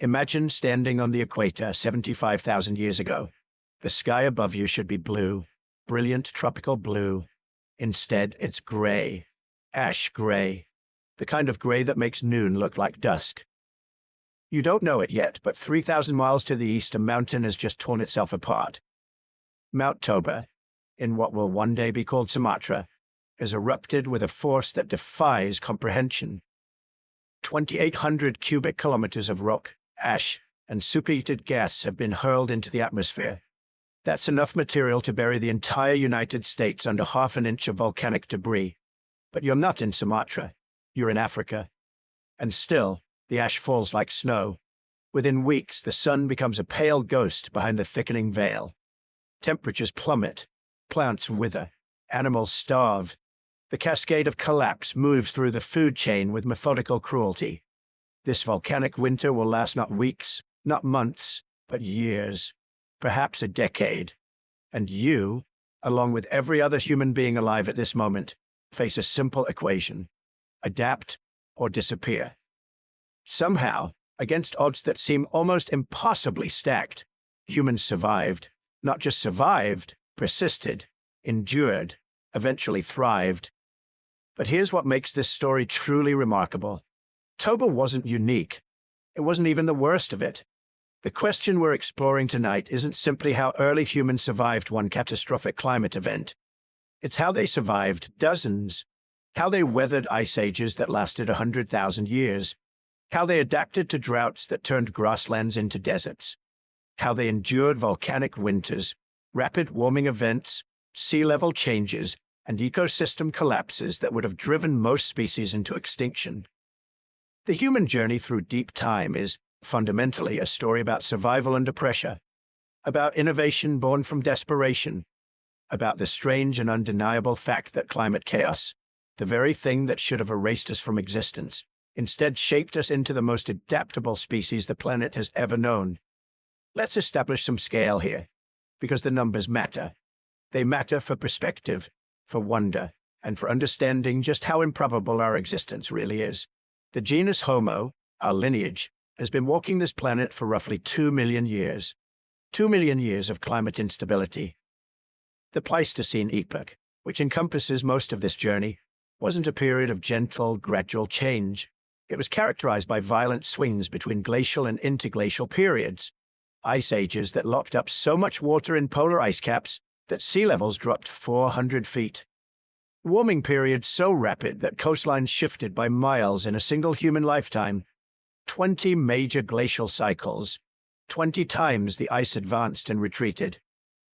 Imagine standing on the equator 75,000 years ago. The sky above you should be blue, brilliant tropical blue. Instead, it's gray, ash gray, the kind of gray that makes noon look like dusk. You don't know it yet, but 3,000 miles to the east, a mountain has just torn itself apart. Mount Toba, in what will one day be called Sumatra, has erupted with a force that defies comprehension. 2,800 cubic kilometers of rock, ash, and superheated gas have been hurled into the atmosphere. That's enough material to bury the entire United States under half an inch of volcanic debris. But you're not in Sumatra. You're in Africa. And still, the ash falls like snow. Within weeks, the sun becomes a pale ghost behind the thickening veil. Temperatures plummet. Plants wither. Animals starve. The cascade of collapse moves through the food chain with methodical cruelty. This volcanic winter will last not weeks, not months, but years, perhaps a decade. And you, along with every other human being alive at this moment, face a simple equation: adapt or disappear. Somehow, against odds that seem almost impossibly stacked, humans survived. Not just survived, persisted, endured, eventually thrived. But here's what makes this story truly remarkable. Toba wasn't unique. It wasn't even the worst of it. The question we're exploring tonight isn't simply how early humans survived one catastrophic climate event. It's how they survived dozens, how they weathered ice ages that lasted 100,000 years, how they adapted to droughts that turned grasslands into deserts, how they endured volcanic winters, rapid warming events, sea level changes, and ecosystem collapses that would have driven most species into extinction. The human journey through deep time is, fundamentally, a story about survival under pressure, about innovation born from desperation, about the strange and undeniable fact that climate chaos, the very thing that should have erased us from existence, instead shaped us into the most adaptable species the planet has ever known. Let's establish some scale here, because the numbers matter. They matter for perspective, for wonder, and for understanding just how improbable our existence really is. The genus Homo, our lineage, has been walking this planet for roughly 2 million years. 2 million years of climate instability. The Pleistocene epoch, which encompasses most of this journey, wasn't a period of gentle, gradual change. It was characterized by violent swings between glacial and interglacial periods, ice ages that locked up so much water in polar ice caps that sea levels dropped 400 feet. Warming periods so rapid that coastlines shifted by miles in a single human lifetime. 20 major glacial cycles. 20 times the ice advanced and retreated.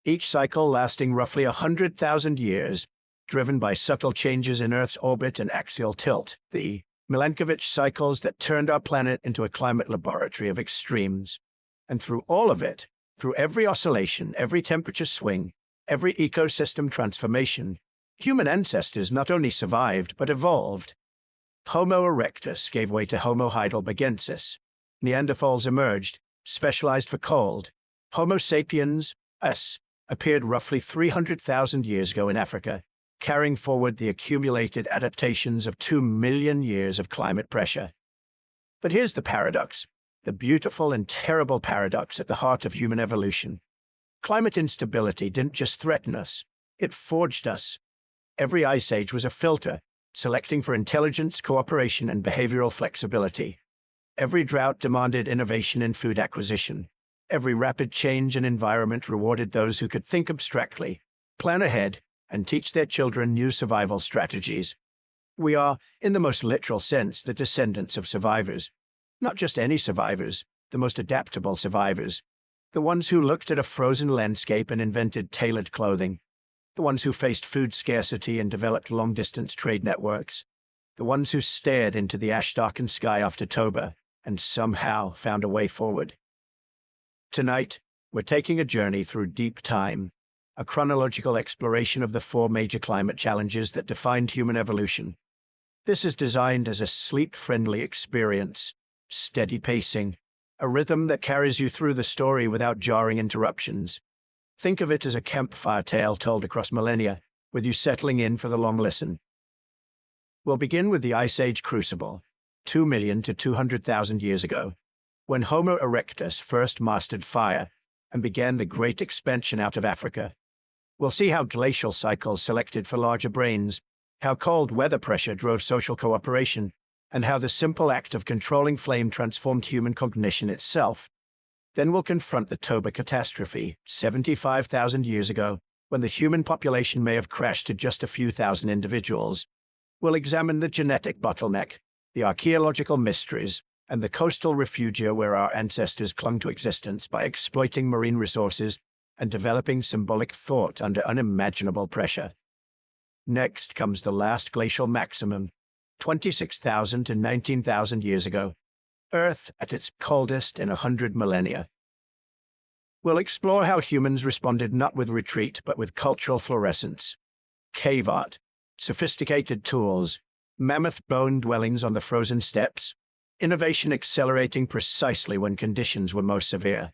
Each cycle lasting roughly 100,000 years, driven by subtle changes in Earth's orbit and axial tilt. The Milankovitch cycles that turned our planet into a climate laboratory of extremes. And through all of it, through every oscillation, every temperature swing, every ecosystem transformation, human ancestors not only survived but evolved. Homo erectus gave way to Homo heidelbergensis. Neanderthals emerged, specialized for cold. Homo sapiens, us, appeared roughly 300,000 years ago in Africa, carrying forward the accumulated adaptations of 2 million years of climate pressure. But here's the paradox, the beautiful and terrible paradox at the heart of human evolution. Climate instability didn't just threaten us, it forged us. Every ice age was a filter, selecting for intelligence, cooperation, and behavioral flexibility. Every drought demanded innovation in food acquisition. Every rapid change in environment rewarded those who could think abstractly, plan ahead, and teach their children new survival strategies. We are, in the most literal sense, the descendants of survivors. Not just any survivors, the most adaptable survivors. The ones who looked at a frozen landscape and invented tailored clothing. The ones who faced food scarcity and developed long-distance trade networks. The ones who stared into the ash-darkened sky after Toba and somehow found a way forward. Tonight, we're taking a journey through deep time, a chronological exploration of the 4 major climate challenges that defined human evolution. This is designed as a sleep-friendly experience, steady pacing, a rhythm that carries you through the story without jarring interruptions. Think of it as a campfire tale told across millennia, with you settling in for the long listen. We'll begin with the Ice Age crucible, 2 million to 200,000 years ago. when Homo erectus first mastered fire and began the great expansion out of Africa. We'll see how glacial cycles selected for larger brains, how cold weather pressure drove social cooperation, and how the simple act of controlling flame transformed human cognition itself. Then we'll confront the Toba catastrophe, 75,000 years ago, when the human population may have crashed to just a few thousand individuals. We'll examine the genetic bottleneck, the archaeological mysteries, and the coastal refugia where our ancestors clung to existence by exploiting marine resources and developing symbolic thought under unimaginable pressure. Next comes the last glacial maximum, 26,000 to 19,000 years ago, Earth at its coldest in 100 millennia. We'll explore how humans responded not with retreat but with cultural fluorescence, cave art, sophisticated tools, mammoth bone dwellings on the frozen steppes, innovation accelerating precisely when conditions were most severe.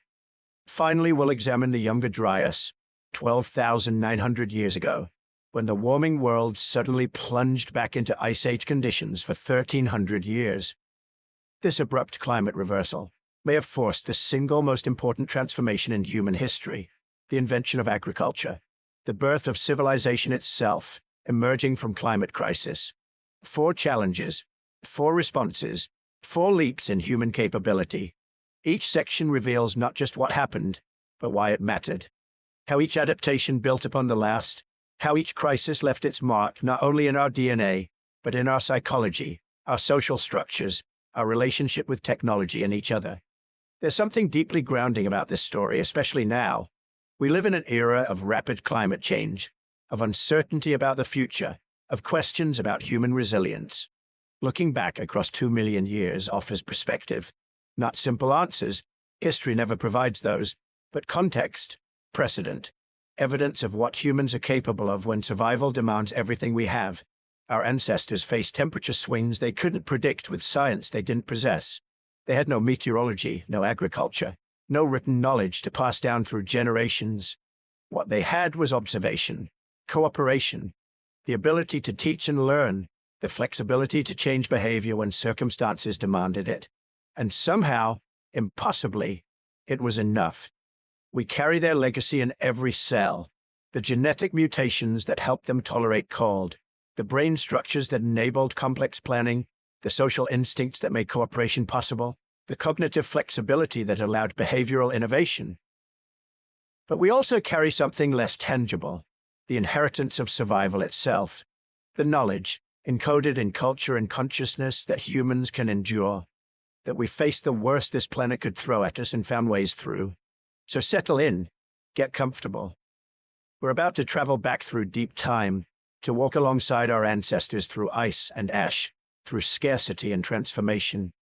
Finally, we'll examine the Younger Dryas, 12,900 years ago, when the warming world suddenly plunged back into Ice Age conditions for 1,300 years. This abrupt climate reversal may have forced the single most important transformation in human history, the invention of agriculture, the birth of civilization itself, emerging from climate crisis. 4 challenges, 4 responses, 4 leaps in human capability. Each section reveals not just what happened, but why it mattered. How each adaptation built upon the last, how each crisis left its mark not only in our DNA, but in our psychology, our social structures, our relationship with technology and each other. There's something deeply grounding about this story, especially now. We live in an era of rapid climate change, of uncertainty about the future, of questions about human resilience. Looking back across 2 million years offers perspective. Not simple answers, history never provides those, but context, precedent, evidence of what humans are capable of when survival demands everything we have. Our ancestors faced temperature swings they couldn't predict with science they didn't possess. They had no meteorology, no agriculture, no written knowledge to pass down through generations. What they had was observation, cooperation, the ability to teach and learn, the flexibility to change behavior when circumstances demanded it. And somehow, impossibly, it was enough. We carry their legacy in every cell, the genetic mutations that helped them tolerate cold, the brain structures that enabled complex planning, the social instincts that made cooperation possible, the cognitive flexibility that allowed behavioral innovation. But we also carry something less tangible, the inheritance of survival itself, the knowledge, encoded in culture and consciousness, that humans can endure, that we faced the worst this planet could throw at us and found ways through. So settle in, get comfortable. We're about to travel back through deep time, to walk alongside our ancestors through ice and ash, through scarcity and transformation.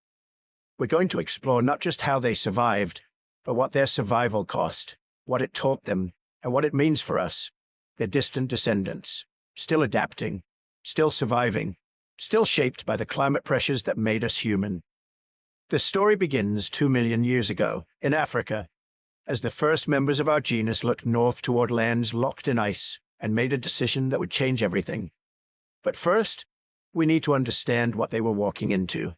We're going to explore not just how they survived, but what their survival cost, what it taught them, and what it means for us, their distant descendants, still adapting, still surviving, still shaped by the climate pressures that made us human. The story begins 2 million years ago, in Africa, as the first members of our genus looked north toward lands locked in ice and made a decision that would change everything. But first, we need to understand what they were walking into.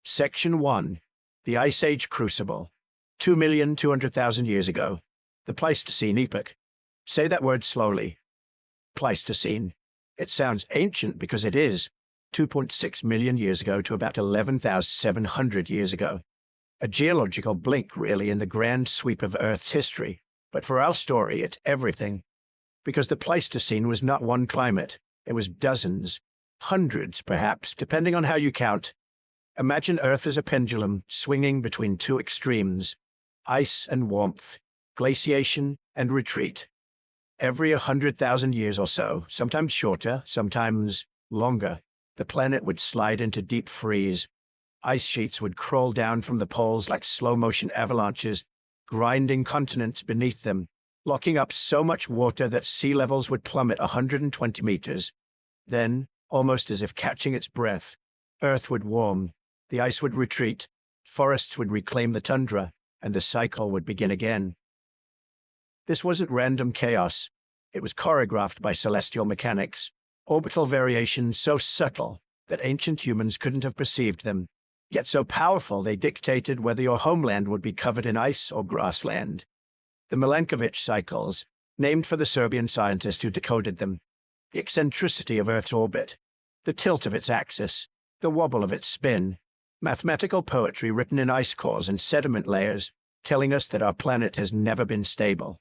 Section 1. The Ice Age Crucible. 2,200,000 years ago. The Pleistocene epoch. Say that word slowly. Pleistocene. It sounds ancient because it is. 2.6 million years ago to about 11,700 years ago. A geological blink, really, in the grand sweep of Earth's history. But for our story, it's everything. Because the Pleistocene was not one climate. It was dozens, hundreds perhaps, depending on how you count. Imagine Earth as a pendulum swinging between 2 extremes, ice and warmth, glaciation and retreat. Every 100,000 years or so, sometimes shorter, sometimes longer, the planet would slide into deep freeze. Ice sheets would crawl down from the poles like slow-motion avalanches, grinding continents beneath them, locking up so much water that sea levels would plummet 120 meters. Then, almost as if catching its breath, Earth would warm, the ice would retreat, forests would reclaim the tundra, and the cycle would begin again. This wasn't random chaos. It was choreographed by celestial mechanics, orbital variations so subtle that ancient humans couldn't have perceived them, Yet so powerful they dictated whether your homeland would be covered in ice or grassland. The Milankovitch cycles, named for the Serbian scientist who decoded them, the eccentricity of Earth's orbit, the tilt of its axis, the wobble of its spin, mathematical poetry written in ice cores and sediment layers, telling us that our planet has never been stable.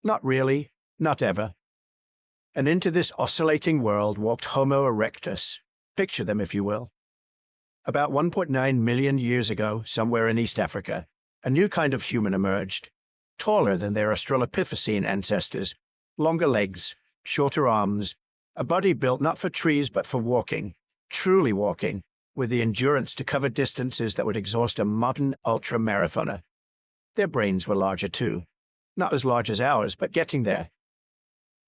Not really, not ever. And into this oscillating world walked Homo erectus. Picture them, if you will. About 1.9 million years ago, somewhere in East Africa, a new kind of human emerged, taller than their Australopithecine ancestors, longer legs, shorter arms, a body built not for trees but for walking, truly walking, with the endurance to cover distances that would exhaust a modern ultra-marathoner. Their brains were larger too, not as large as ours, but getting there.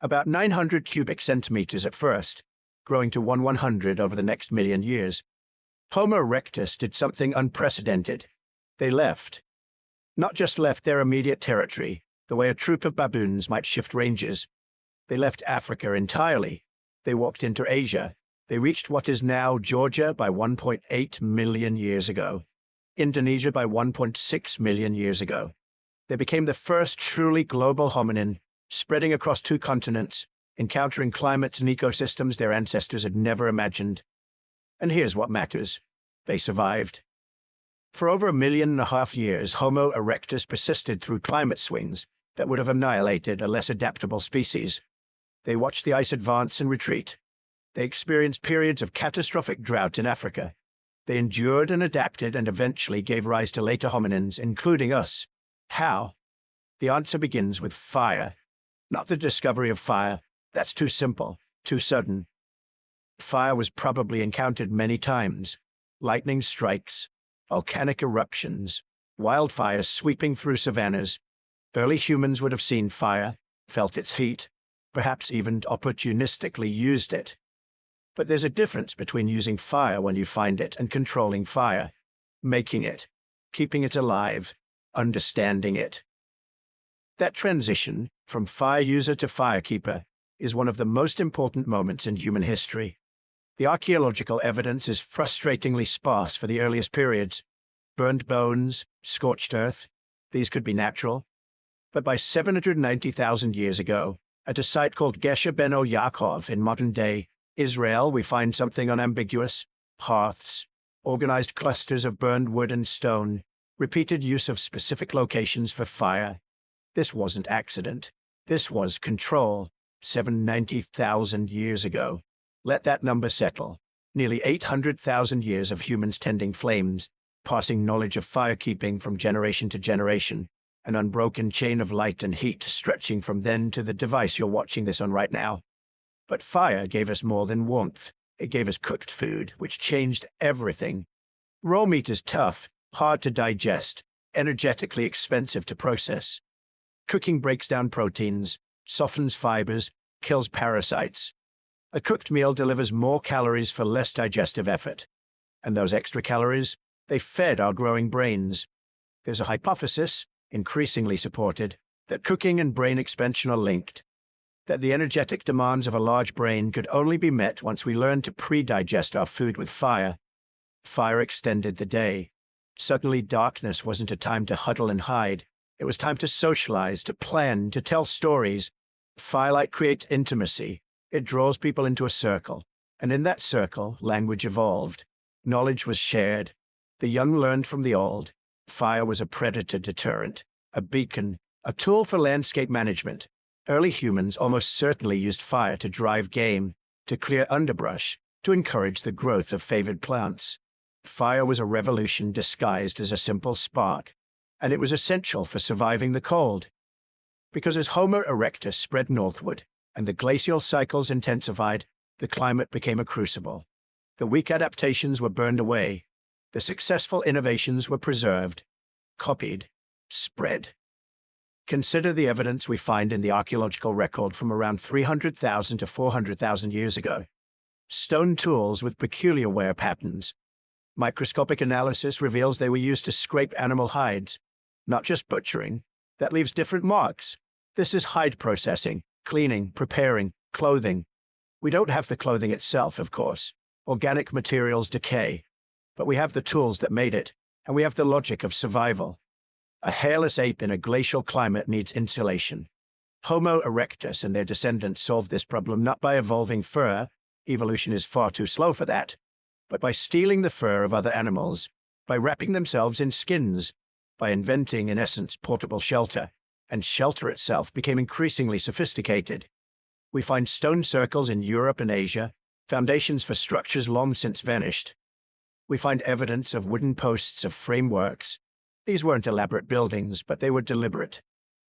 About 900 cubic centimeters at first, growing to 1/100 over the next million years. Homo erectus did something unprecedented. They left. Not just left their immediate territory, the way a troop of baboons might shift ranges. They left Africa entirely. They walked into Asia. They reached what is now Georgia by 1.8 million years ago, Indonesia by 1.6 million years ago. They became the first truly global hominin, spreading across 2 continents, encountering climates and ecosystems their ancestors had never imagined. And here's what matters. They survived. For over 1.5 million years, Homo erectus persisted through climate swings that would have annihilated a less adaptable species. They watched the ice advance and retreat. They experienced periods of catastrophic drought in Africa. They endured and adapted and eventually gave rise to later hominins, including us. How? The answer begins with fire. Not the discovery of fire. That's too simple, too sudden. Fire was probably encountered many times. Lightning strikes, volcanic eruptions, wildfires sweeping through savannas. Early humans would have seen fire, felt its heat, perhaps even opportunistically used it. But there's a difference between using fire when you find it and controlling fire, making it, keeping it alive, understanding it. That transition from fire user to firekeeper is one of the most important moments in human history. The archaeological evidence is frustratingly sparse for the earliest periods. Burned bones, scorched earth, these could be natural. But by 790,000 years ago, at a site called Gesher Beno Yaakov in modern-day Israel, we find something unambiguous: hearths, organized clusters of burned wood and stone, repeated use of specific locations for fire. This wasn't accident. This was control. 790,000 years ago. Let that number settle. Nearly 800,000 years of humans tending flames, passing knowledge of firekeeping from generation to generation, an unbroken chain of light and heat stretching from then to the device you're watching this on right now. But fire gave us more than warmth. It gave us cooked food, which changed everything. Raw meat is tough, hard to digest, energetically expensive to process. Cooking breaks down proteins, softens fibers, kills parasites. A cooked meal delivers more calories for less digestive effort. And those extra calories, they fed our growing brains. There's a hypothesis, increasingly supported, that cooking and brain expansion are linked. That the energetic demands of a large brain could only be met once we learned to pre-digest our food with fire. Fire extended the day. Suddenly darkness wasn't a time to huddle and hide. It was time to socialize, to plan, to tell stories. Firelight creates intimacy. It draws people into a circle, and in that circle, language evolved. Knowledge was shared. The young learned from the old. Fire was a predator deterrent, a beacon, a tool for landscape management. Early humans almost certainly used fire to drive game, to clear underbrush, to encourage the growth of favored plants. Fire was a revolution disguised as a simple spark, and it was essential for surviving the cold. Because as Homo erectus spread northward, and the glacial cycles intensified, the climate became a crucible. The weak adaptations were burned away. The successful innovations were preserved, copied, spread. Consider the evidence we find in the archaeological record from around 300,000 to 400,000 years ago. Stone tools with peculiar wear patterns. Microscopic analysis reveals they were used to scrape animal hides, not just butchering. That leaves different marks. This is hide processing, cleaning, preparing, clothing. We don't have the clothing itself, of course. Organic materials decay. But we have the tools that made it, and we have the logic of survival. A hairless ape in a glacial climate needs insulation. Homo erectus and their descendants solved this problem not by evolving fur, evolution is far too slow for that, but by stealing the fur of other animals, by wrapping themselves in skins, by inventing, in essence, portable shelter, and shelter itself became increasingly sophisticated. We find stone circles in Europe and Asia, foundations for structures long since vanished. We find evidence of wooden posts of frameworks. These weren't elaborate buildings, but they were deliberate.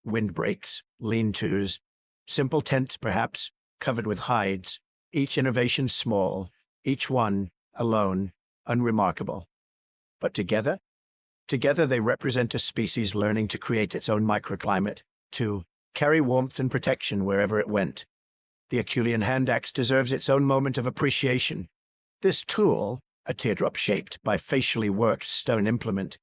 Windbreaks, lean-tos, simple tents perhaps, covered with hides, each innovation small, each one, alone, unremarkable. But together they represent a species learning to create its own microclimate, to carry warmth and protection wherever it went. The Acheulean hand axe deserves its own moment of appreciation. This tool, a teardrop-shaped, bifacially worked stone implement,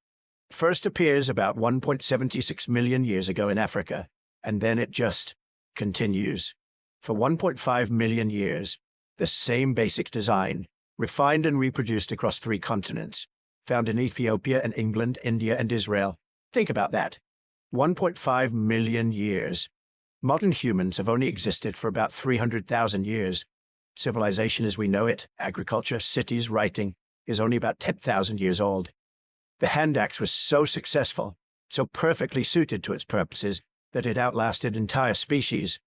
first appears about 1.76 million years ago in Africa, and then it just continues. For 1.5 million years, the same basic design, refined and reproduced across 3 continents, found in Ethiopia and England, India and Israel. Think about that. 1.5 million years. Modern humans have only existed for about 300,000 years. Civilization as we know it, agriculture, cities, writing, is only about 10,000 years old. The hand axe was so successful, so perfectly suited to its purposes, that it outlasted entire species.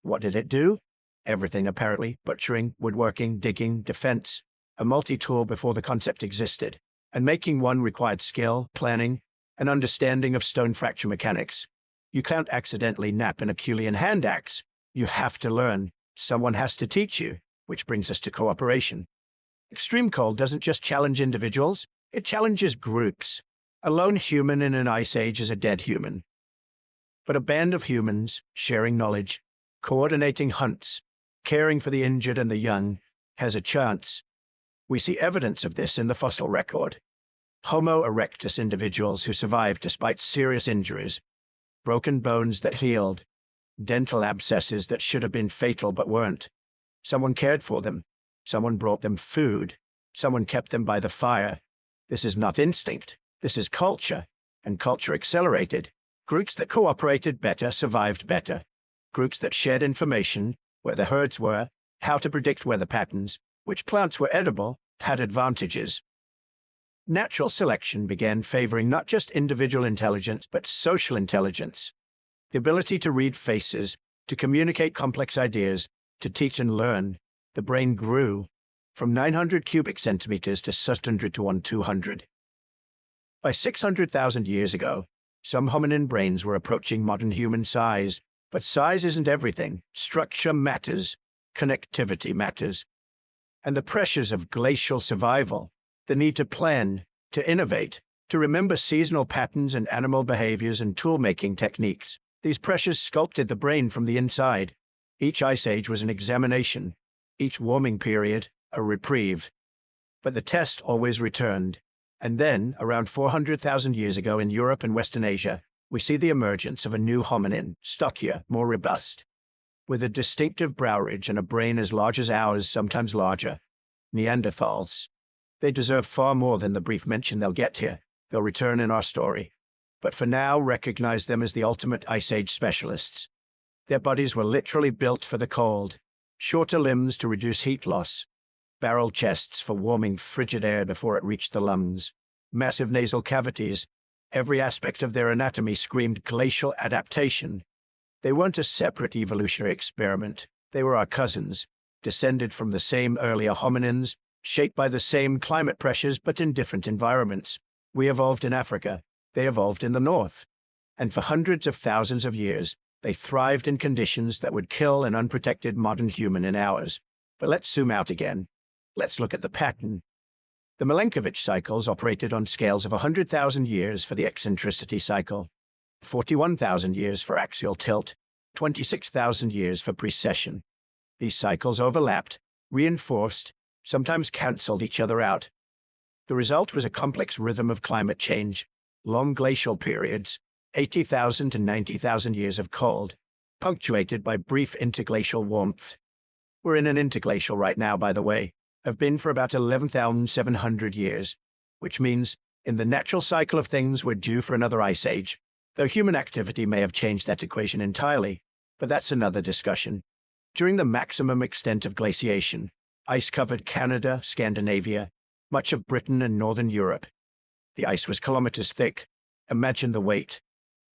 What did it do? Everything apparently: butchering, woodworking, digging, defense. A multi-tool before the concept existed, and making one required skill, planning, and understanding of stone fracture mechanics. You can't accidentally nap an Acheulean hand axe. You have to learn. Someone has to teach you, which brings us to cooperation. Extreme cold doesn't just challenge individuals, it challenges groups. A lone human in an ice age is a dead human. But a band of humans, sharing knowledge, coordinating hunts, caring for the injured and the young, has a chance. We see evidence of this in the fossil record. Homo erectus individuals who survived despite serious injuries, broken bones that healed, dental abscesses that should have been fatal but weren't. Someone cared for them. Someone brought them food. Someone kept them by the fire. This is not instinct. This is culture. And culture accelerated. Groups that cooperated better survived better. Groups that shared information, where the herds were, how to predict weather patterns, which plants were edible, had advantages. Natural selection began favoring not just individual intelligence, but social intelligence. The ability to read faces, to communicate complex ideas, to teach and learn. The brain grew from 900 cubic centimeters to 600 to 1/200. By 600,000 years ago, some hominin brains were approaching modern human size, but size isn't everything. Structure matters, connectivity matters. And the pressures of glacial survival, the need to plan, to innovate, to remember seasonal patterns and animal behaviors and tool-making techniques, these pressures sculpted the brain from the inside. Each ice age was an examination, each warming period a reprieve. But the test always returned. And then, around 400,000 years ago in Europe and Western Asia, we see the emergence of a new hominin, stockier, more robust, with a distinctive brow ridge and a brain as large as ours, sometimes larger. Neanderthals. They deserve far more than the brief mention they'll get here. They'll return in our story. But for now, recognize them as the ultimate Ice Age specialists. Their bodies were literally built for the cold. Shorter limbs to reduce heat loss. Barrel chests for warming frigid air before it reached the lungs. Massive nasal cavities. Every aspect of their anatomy screamed glacial adaptation. They weren't a separate evolutionary experiment. They were our cousins, descended from the same earlier hominins, shaped by the same climate pressures but in different environments. We evolved in Africa. They evolved in the north. And for hundreds of thousands of years, they thrived in conditions that would kill an unprotected modern human in hours. But let's zoom out again. Let's look at the pattern. The Milankovitch cycles operated on scales of 100,000 years for the eccentricity cycle, 41,000 years for axial tilt, 26,000 years for precession. These cycles overlapped, reinforced, sometimes cancelled each other out. The result was a complex rhythm of climate change, long glacial periods, 80,000 to 90,000 years of cold, punctuated by brief interglacial warmth. We're in an interglacial right now, by the way. Have been for about 11,700 years. which means in the natural cycle of things we're due for another ice age, though human activity may have changed that equation entirely, but that's another discussion. During the maximum extent of glaciation, ice covered Canada, Scandinavia, much of Britain and northern Europe. The ice was kilometers thick. Imagine the weight.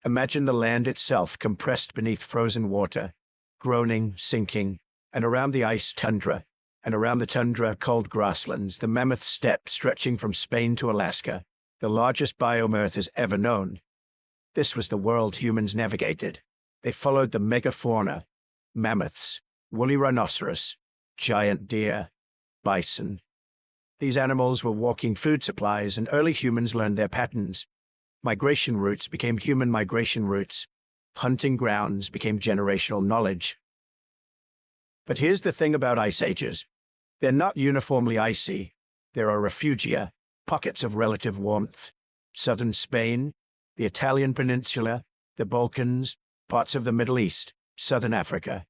Imagine the land itself compressed beneath frozen water, groaning, sinking, and around the ice tundra, and around the tundra cold grasslands, the mammoth steppe stretching from Spain to Alaska, the largest biome Earth has ever known. This was the world humans navigated. They followed the megafauna, mammoths, woolly rhinoceros, giant deer, bison. These animals were walking food supplies, and early humans learned their patterns. Migration routes became human migration routes. Hunting grounds became generational knowledge. But here's the thing about ice ages. They're not uniformly icy. There are refugia, pockets of relative warmth. Southern Spain, the Italian peninsula, the Balkans, parts of the Middle East, southern Africa.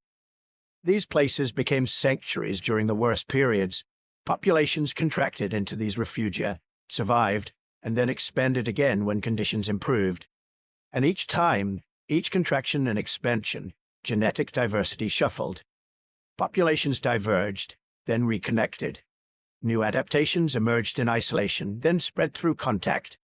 These places became sanctuaries during the worst periods. Populations contracted into these refugia, survived, and then expanded again when conditions improved. And each time, each contraction and expansion, genetic diversity shuffled. Populations diverged, then reconnected. New adaptations emerged in isolation, then spread through contact.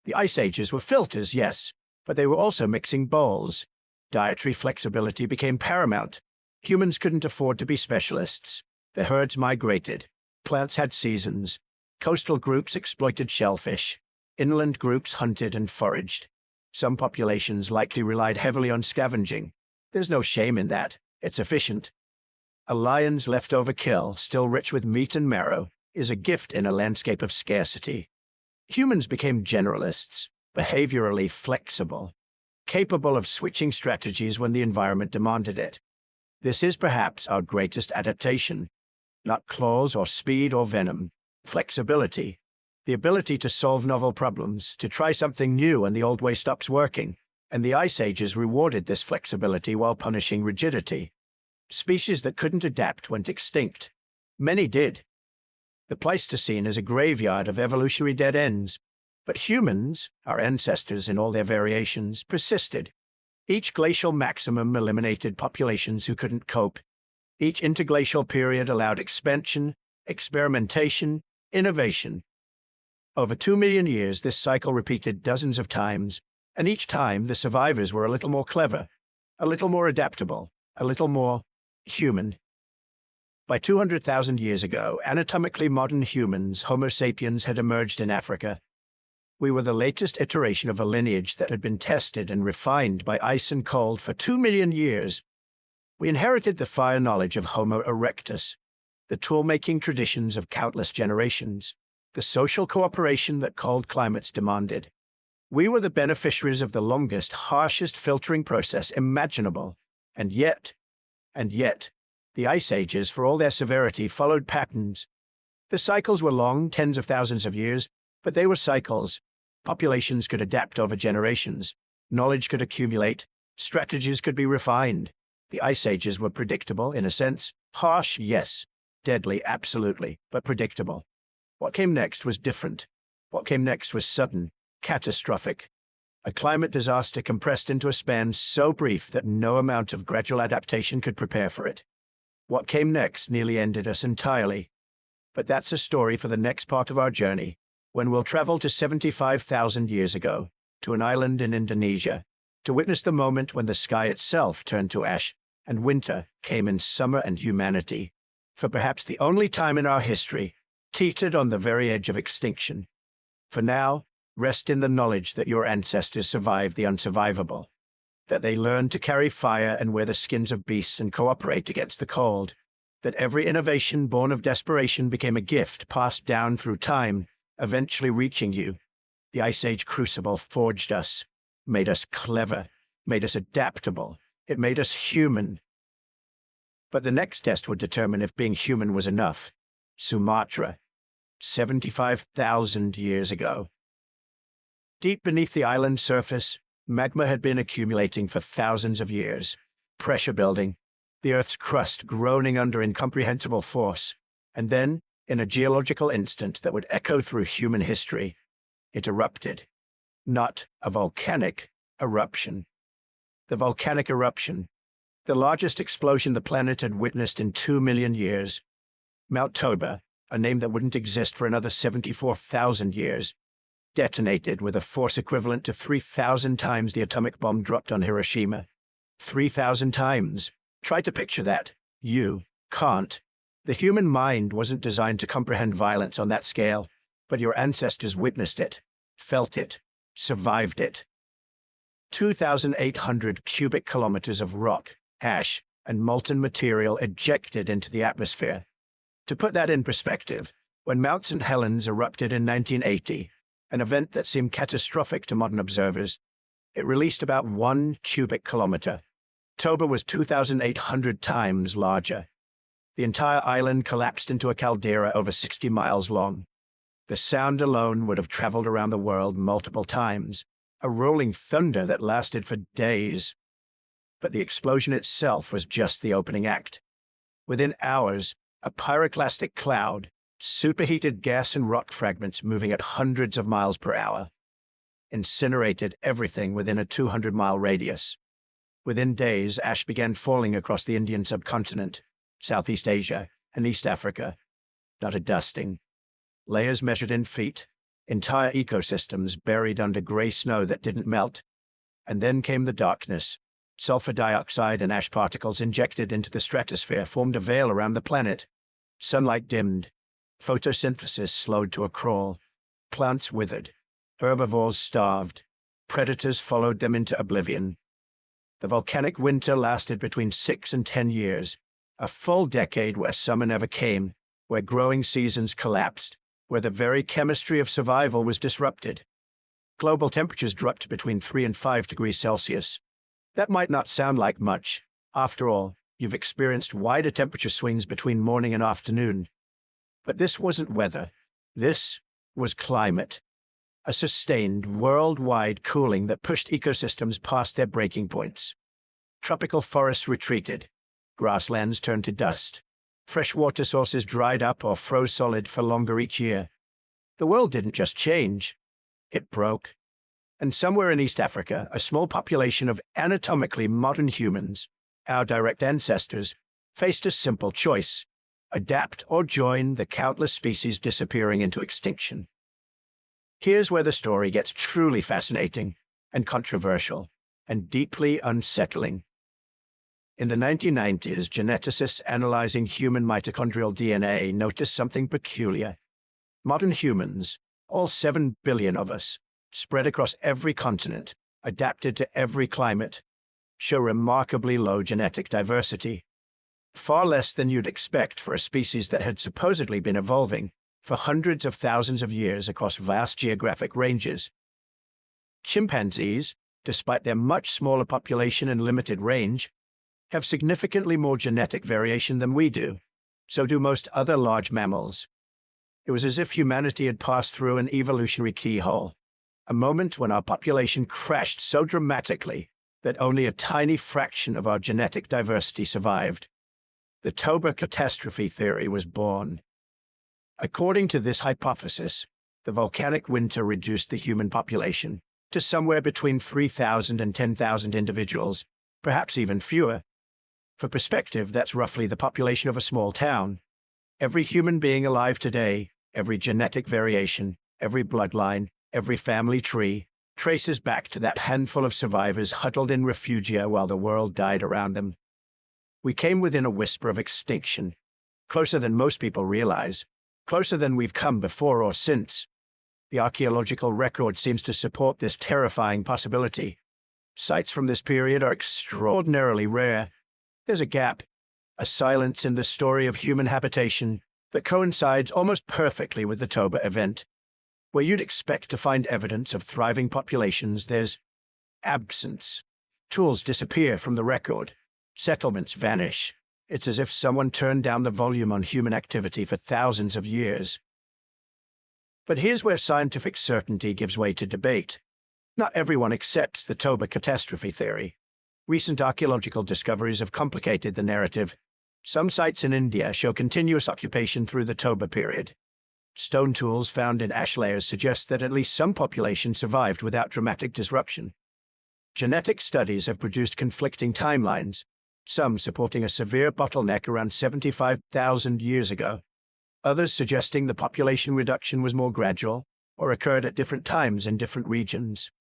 The ice ages were filters, yes, but they were also mixing bowls. Dietary flexibility became paramount. Humans couldn't afford to be specialists. The herds migrated. Plants had seasons. Coastal groups exploited shellfish. Inland groups hunted and foraged. Some populations likely relied heavily on scavenging. There's no shame in that. It's efficient. A lion's leftover kill, still rich with meat and marrow, is a gift in a landscape of scarcity. Humans became generalists, behaviorally flexible, capable of switching strategies when the environment demanded it. This is perhaps our greatest adaptation. Not claws or speed or venom. Flexibility. The ability to solve novel problems, to try something new when the old way stops working. And the ice ages rewarded this flexibility while punishing rigidity. Species that couldn't adapt went extinct. Many did. The Pleistocene is a graveyard of evolutionary dead ends. But humans, our ancestors in all their variations, persisted. Each glacial maximum eliminated populations who couldn't cope. Each interglacial period allowed expansion, experimentation, innovation. Over 2 million years, this cycle repeated dozens of times, and each time the survivors were a little more clever, a little more adaptable, a little more human. By 200,000 years ago, anatomically modern humans, Homo sapiens, had emerged in Africa. We were the latest iteration of a lineage that had been tested and refined by ice and cold for 2 million years. We inherited the fire knowledge of Homo erectus, the tool-making traditions of countless generations, the social cooperation that cold climates demanded. We were the beneficiaries of the longest, harshest filtering process imaginable. And yet, the ice ages, for all their severity, followed patterns. The cycles were long, tens of thousands of years, but they were cycles. Populations could adapt over generations. Knowledge could accumulate. Strategies could be refined. The ice ages were predictable, in a sense. Harsh, yes. Deadly, absolutely, but predictable. What came next was different. What came next was sudden, catastrophic. A climate disaster compressed into a span so brief that no amount of gradual adaptation could prepare for it. What came next nearly ended us entirely. But that's a story for the next part of our journey, when we'll travel to 75,000 years ago, to an island in Indonesia, to witness the moment when the sky itself turned to ash, and winter came in summer and humanity, for perhaps the only time in our history, teetered on the very edge of extinction. For now, rest in the knowledge that your ancestors survived the unsurvivable, that they learned to carry fire and wear the skins of beasts and cooperate against the cold, that every innovation born of desperation became a gift passed down through time, eventually reaching you. The Ice Age crucible forged us, made us clever, made us adaptable. It made us human. But the next test would determine if being human was enough. Sumatra, 75,000 years ago. Deep beneath the island's surface, magma had been accumulating for thousands of years, pressure building, the Earth's crust groaning under incomprehensible force. And then, In a geological instant that would echo through human history, it erupted. Not a volcanic eruption. The volcanic eruption, the largest explosion the planet had witnessed in 2 million years. Mount Toba, a name that wouldn't exist for another 74,000 years, detonated with a force equivalent to 3,000 times the atomic bomb dropped on Hiroshima. 3,000 times. Try to picture that. You can't. The human mind wasn't designed to comprehend violence on that scale, but your ancestors witnessed it, felt it, survived it. 2,800 cubic kilometers of rock, ash, and molten material ejected into the atmosphere. To put that in perspective, when Mount St. Helens erupted in 1980, an event that seemed catastrophic to modern observers, it released about 1 cubic kilometer. Toba was 2,800 times larger. The entire island collapsed into a caldera over 60 miles long. The sound alone would have traveled around the world multiple times, a rolling thunder that lasted for days. But the explosion itself was just the opening act. Within hours, a pyroclastic cloud, superheated gas and rock fragments moving at hundreds of miles per hour, incinerated everything within a 200-mile radius. Within days, ash began falling across the Indian subcontinent, Southeast Asia, and East Africa. Not a dusting. Layers measured in feet, entire ecosystems buried under gray snow that didn't melt. And then came the darkness. Sulfur dioxide and ash particles injected into the stratosphere formed a veil around the planet. Sunlight dimmed. Photosynthesis slowed to a crawl. Plants withered. Herbivores starved. Predators followed them into oblivion. The volcanic winter lasted between 6 and 10 years, a full decade where summer never came, where growing seasons collapsed, where the very chemistry of survival was disrupted. Global temperatures dropped between 3 and 5 degrees Celsius. That might not sound like much. After all, you've experienced wider temperature swings between morning and afternoon. But this wasn't weather. This was climate. A sustained, worldwide cooling that pushed ecosystems past their breaking points. Tropical forests retreated. Grasslands turned to dust. Freshwater sources dried up or froze solid for longer each year. The world didn't just change. It broke. And somewhere in East Africa, a small population of anatomically modern humans, our direct ancestors, faced a simple choice: adapt or join the countless species disappearing into extinction. Here's where the story gets truly fascinating and controversial and deeply unsettling. In the 1990s, geneticists analyzing human mitochondrial DNA noticed something peculiar. Modern humans, all 7 billion of us, spread across every continent, adapted to every climate, show remarkably low genetic diversity. Far less than you'd expect for a species that had supposedly been evolving for hundreds of thousands of years across vast geographic ranges. Chimpanzees, despite their much smaller population and limited range, have significantly more genetic variation than we do. So do most other large mammals. It was as if humanity had passed through an evolutionary keyhole, a moment when our population crashed so dramatically that only a tiny fraction of our genetic diversity survived. The Toba catastrophe theory was born. According to this hypothesis, the volcanic winter reduced the human population to somewhere between 3,000 and 10,000 individuals, perhaps even fewer. For perspective, that's roughly the population of a small town. Every human being alive today, every genetic variation, every bloodline, every family tree, traces back to that handful of survivors huddled in refugia while the world died around them. We came within a whisper of extinction, closer than most people realize, closer than we've come before or since. The archaeological record seems to support this terrifying possibility. Sites from this period are extraordinarily rare. There's a gap, a silence in the story of human habitation that coincides almost perfectly with the Toba event. Where you'd expect to find evidence of thriving populations, there's absence. Tools disappear from the record. Settlements vanish. It's as if someone turned down the volume on human activity for thousands of years. But here's where scientific certainty gives way to debate. Not everyone accepts the Toba catastrophe theory. Recent archaeological discoveries have complicated the narrative. Some sites in India show continuous occupation through the Toba period. Stone tools found in ash layers suggest that at least some population survived without dramatic disruption. Genetic studies have produced conflicting timelines, some supporting a severe bottleneck around 75,000 years ago, others suggesting the population reduction was more gradual or occurred at different times in different regions.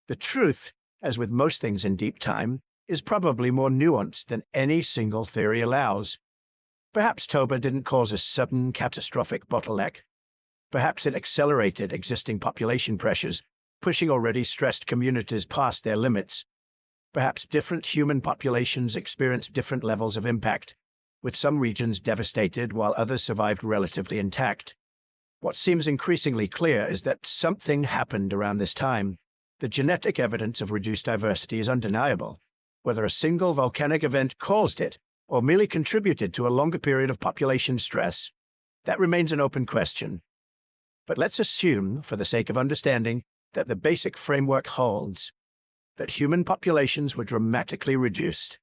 The truth, as with most things in deep time, is probably more nuanced than any single theory allows. Perhaps Toba didn't cause a sudden, catastrophic bottleneck. Perhaps it accelerated existing population pressures, pushing already stressed communities past their limits. Perhaps different human populations experienced different levels of impact, with some regions devastated while others survived relatively intact. What seems increasingly clear is that something happened around this time. The genetic evidence of reduced diversity is undeniable. Whether a single volcanic event caused it or merely contributed to a longer period of population stress, that remains an open question. But let's assume, for the sake of understanding, that the basic framework holds, that human populations were dramatically reduced,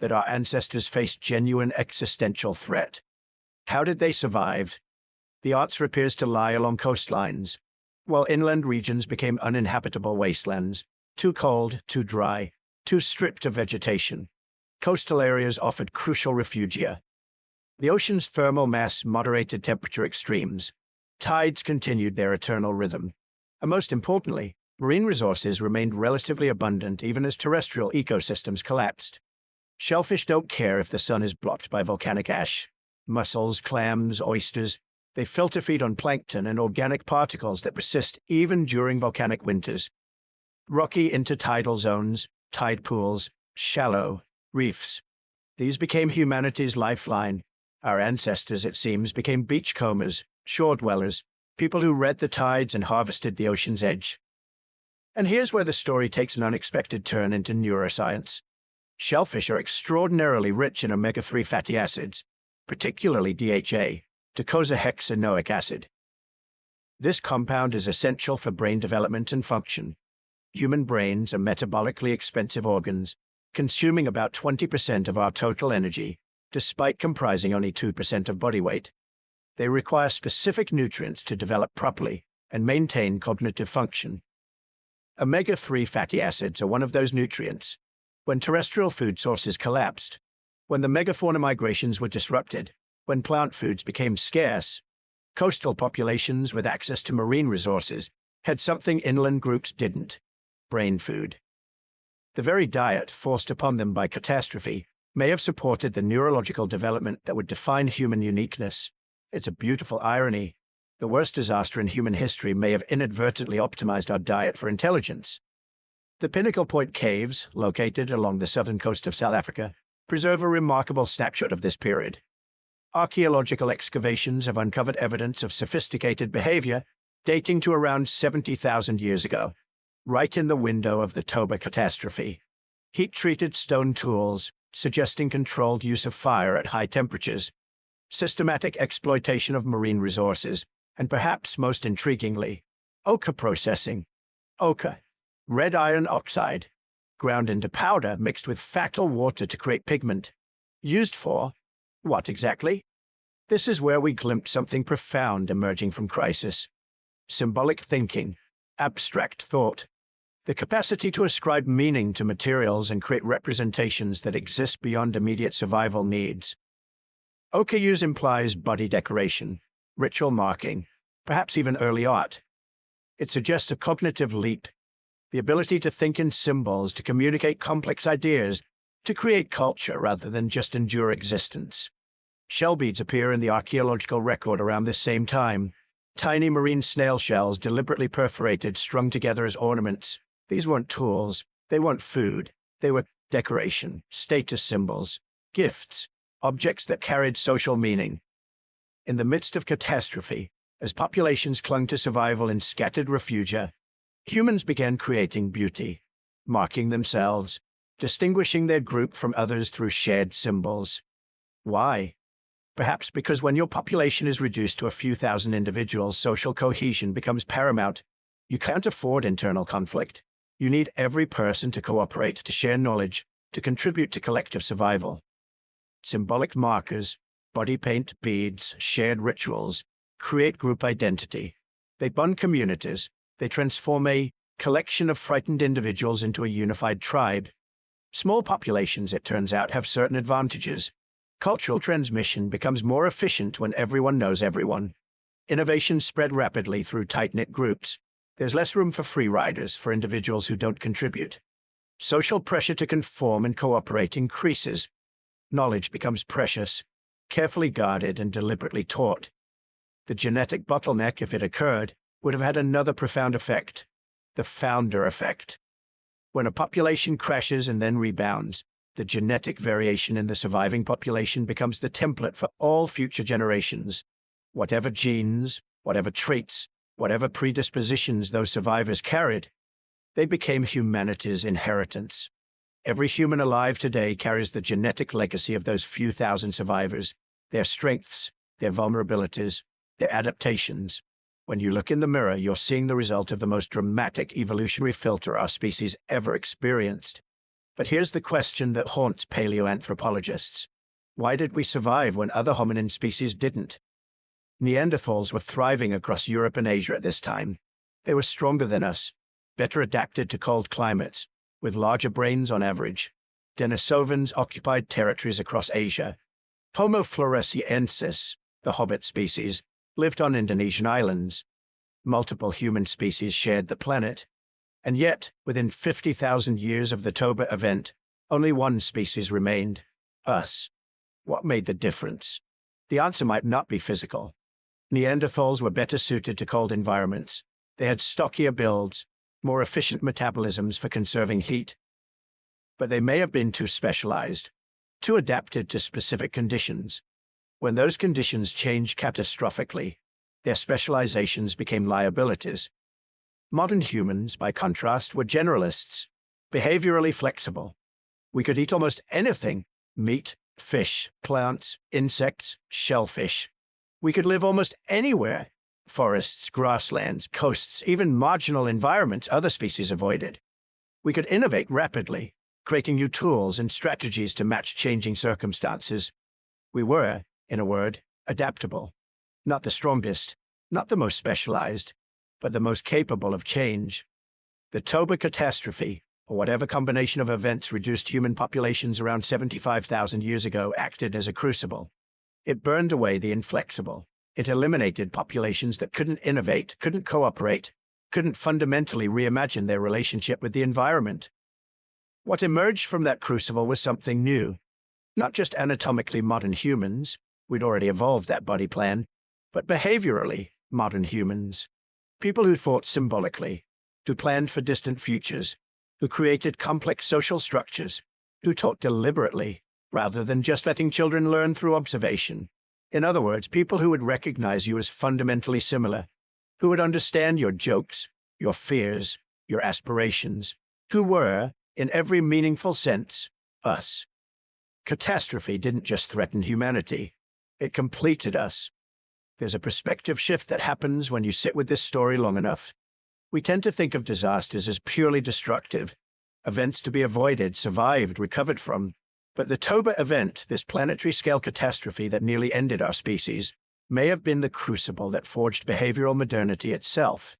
that our ancestors faced genuine existential threat. How did they survive? The answer appears to lie along coastlines, while inland regions became uninhabitable wastelands, too cold, too dry, too stripped of vegetation. Coastal areas offered crucial refugia. The ocean's thermal mass moderated temperature extremes. Tides continued their eternal rhythm. And most importantly, marine resources remained relatively abundant even as terrestrial ecosystems collapsed. Shellfish don't care if the sun is blocked by volcanic ash. Mussels, clams, oysters, they filter feed on plankton and organic particles that persist even during volcanic winters. Rocky intertidal zones, tide pools, shallow reefs. These became humanity's lifeline. Our ancestors, it seems, became beachcombers, shore dwellers, people who read the tides and harvested the ocean's edge. And here's where the story takes an unexpected turn into neuroscience. Shellfish are extraordinarily rich in omega-3 fatty acids, particularly DHA, docosahexaenoic acid. This compound is essential for brain development and function. Human brains are metabolically expensive organs, consuming about 20% of our total energy, despite comprising only 2% of body weight. They require specific nutrients to develop properly and maintain cognitive function. Omega-3 fatty acids are one of those nutrients. When terrestrial food sources collapsed, when the megafauna migrations were disrupted, when plant foods became scarce, coastal populations with access to marine resources had something inland groups didn't: brain food. The very diet forced upon them by catastrophe may have supported the neurological development that would define human uniqueness. It's a beautiful irony. The worst disaster in human history may have inadvertently optimized our diet for intelligence. The Pinnacle Point Caves, located along the southern coast of South Africa, preserve a remarkable snapshot of this period. Archaeological excavations have uncovered evidence of sophisticated behavior dating to around 70,000 years ago, right in the window of the Toba catastrophe. Heat-treated stone tools, suggesting controlled use of fire at high temperatures, systematic exploitation of marine resources, and perhaps most intriguingly, ochre processing. Ochre, red iron oxide, ground into powder mixed with factal water to create pigment. Used for what exactly? This is where we glimpse something profound emerging from crisis. Symbolic thinking, abstract thought, the capacity to ascribe meaning to materials and create representations that exist beyond immediate survival needs. Ochre use implies body decoration, ritual marking, perhaps even early art. It suggests a cognitive leap, the ability to think in symbols, to communicate complex ideas, to create culture rather than just endure existence. Shell beads appear in the archaeological record around this same time. Tiny marine snail shells deliberately perforated, strung together as ornaments. These weren't tools, they weren't food, they were decoration, status symbols, gifts, objects that carried social meaning. In the midst of catastrophe, as populations clung to survival in scattered refugia, humans began creating beauty, marking themselves, distinguishing their group from others through shared symbols. Why? Perhaps because when your population is reduced to a few thousand individuals, social cohesion becomes paramount. You can't afford internal conflict. You need every person to cooperate, to share knowledge, to contribute to collective survival. Symbolic markers, body paint, beads, shared rituals, create group identity. They bond communities. They transform a collection of frightened individuals into a unified tribe. Small populations, it turns out, have certain advantages. Cultural transmission becomes more efficient when everyone knows everyone. Innovations spread rapidly through tight-knit groups. There's less room for free riders, for individuals who don't contribute. Social pressure to conform and cooperate increases. Knowledge becomes precious, carefully guarded and deliberately taught. The genetic bottleneck, if it occurred, would have had another profound effect: the founder effect. When a population crashes and then rebounds, the genetic variation in the surviving population becomes the template for all future generations. Whatever genes, whatever traits, whatever predispositions those survivors carried, they became humanity's inheritance. Every human alive today carries the genetic legacy of those few thousand survivors, their strengths, their vulnerabilities, their adaptations. When you look in the mirror, you're seeing the result of the most dramatic evolutionary filter our species ever experienced. But here's the question that haunts paleoanthropologists. Why did we survive when other hominin species didn't? Neanderthals were thriving across Europe and Asia at this time. They were stronger than us, better adapted to cold climates, with larger brains on average. Denisovans occupied territories across Asia. Homo floresiensis, the hobbit species, lived on Indonesian islands. Multiple human species shared the planet. And yet, within 50,000 years of the Toba event, only one species remained: us. What made the difference? The answer might not be physical. Neanderthals were better suited to cold environments. They had stockier builds, more efficient metabolisms for conserving heat. But they may have been too specialized, too adapted to specific conditions. When those conditions changed catastrophically, their specializations became liabilities. Modern humans, by contrast, were generalists, behaviorally flexible. We could eat almost anything: meat, fish, plants, insects, shellfish. We could live almost anywhere: forests, grasslands, coasts, even marginal environments other species avoided. We could innovate rapidly, creating new tools and strategies to match changing circumstances. We were, in a word, adaptable. Not the strongest, not the most specialized, but the most capable of change. The Toba catastrophe, or whatever combination of events reduced human populations around 75,000 years ago, acted as a crucible. It burned away the inflexible. It eliminated populations that couldn't innovate, couldn't cooperate, couldn't fundamentally reimagine their relationship with the environment. What emerged from that crucible was something new. Not just anatomically modern humans, we'd already evolved that body plan, but behaviorally modern humans. People who thought symbolically, who planned for distant futures, who created complex social structures, who taught deliberately, rather than just letting children learn through observation. In other words, people who would recognize you as fundamentally similar, who would understand your jokes, your fears, your aspirations, who were, in every meaningful sense, us. Catastrophe didn't just threaten humanity. It completed us. There's a perspective shift that happens when you sit with this story long enough. We tend to think of disasters as purely destructive, events to be avoided, survived, recovered from. But the Toba event, this planetary-scale catastrophe that nearly ended our species, may have been the crucible that forged behavioral modernity itself.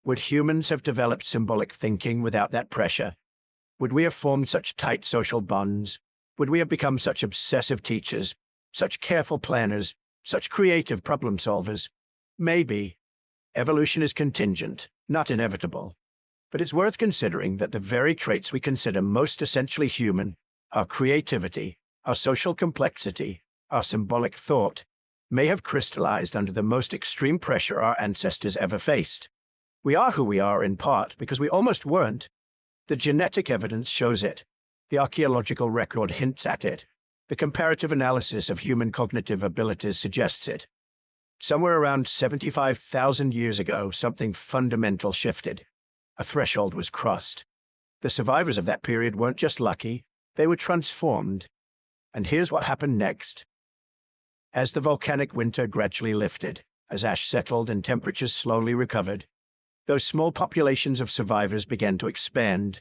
Would humans have developed symbolic thinking without that pressure? Would we have formed such tight social bonds? Would we have become such obsessive teachers, such careful planners, such creative problem solvers? Maybe. Evolution is contingent, not inevitable. But it's worth considering that the very traits we consider most essentially human, our creativity, our social complexity, our symbolic thought, may have crystallized under the most extreme pressure our ancestors ever faced. We are who we are in part because we almost weren't. The genetic evidence shows it. The archaeological record hints at it. The comparative analysis of human cognitive abilities suggests it. Somewhere around 75,000 years ago, something fundamental shifted. A threshold was crossed. The survivors of that period weren't just lucky, they were transformed. And here's what happened next. As the volcanic winter gradually lifted, as ash settled and temperatures slowly recovered, those small populations of survivors began to expand.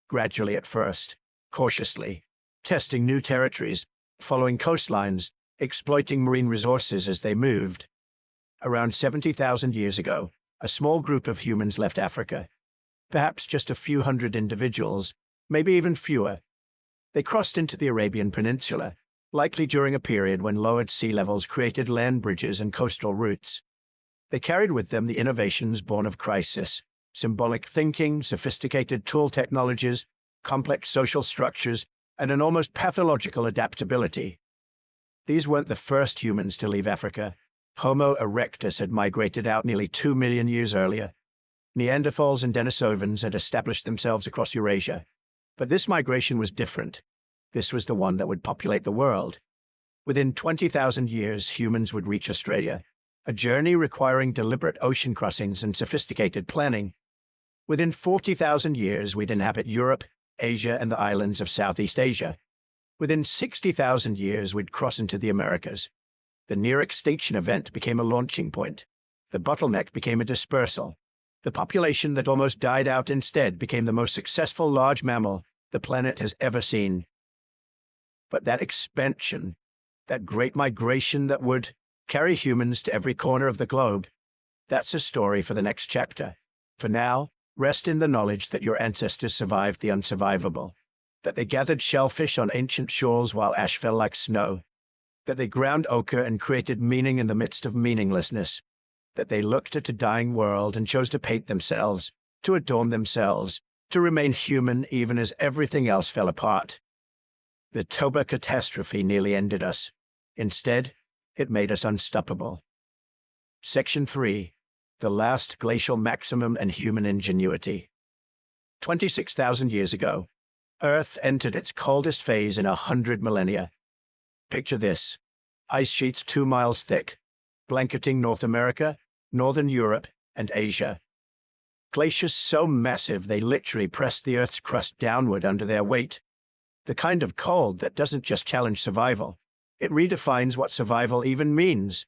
Gradually at first, cautiously, testing new territories, following coastlines, exploiting marine resources as they moved. Around 70,000 years ago, a small group of humans left Africa. Perhaps just a few hundred individuals, maybe even fewer. They crossed into the Arabian Peninsula, likely during a period when lowered sea levels created land bridges and coastal routes. They carried with them the innovations born of crisis: symbolic thinking, sophisticated tool technologies, complex social structures, and an almost pathological adaptability. These weren't the first humans to leave Africa. Homo erectus had migrated out nearly 2 million years earlier. Neanderthals and Denisovans had established themselves across Eurasia. But this migration was different. This was the one that would populate the world. Within 20,000 years, humans would reach Australia, a journey requiring deliberate ocean crossings and sophisticated planning. Within 40,000 years, we'd inhabit Europe, Asia, and the islands of Southeast Asia. Within 60,000 years, we'd cross into the Americas. The near-extinction event became a launching point. The bottleneck became a dispersal. The population that almost died out instead became the most successful large mammal the planet has ever seen. But that expansion, that great migration that would carry humans to every corner of the globe, that's a story for the next chapter. For now, rest in the knowledge that your ancestors survived the unsurvivable, that they gathered shellfish on ancient shores while ash fell like snow, that they ground ochre and created meaning in the midst of meaninglessness, that they looked at a dying world and chose to paint themselves, to adorn themselves, to remain human even as everything else fell apart. The Toba catastrophe nearly ended us. Instead, it made us unstoppable. Section 3. The Last Glacial Maximum and Human Ingenuity. 26,000 years ago, Earth entered its coldest phase in 100 millennia. Picture this: ice sheets 2 miles thick, blanketing North America, Northern Europe, and Asia. Glaciers so massive they literally pressed the Earth's crust downward under their weight. The kind of cold that doesn't just challenge survival, it redefines what survival even means.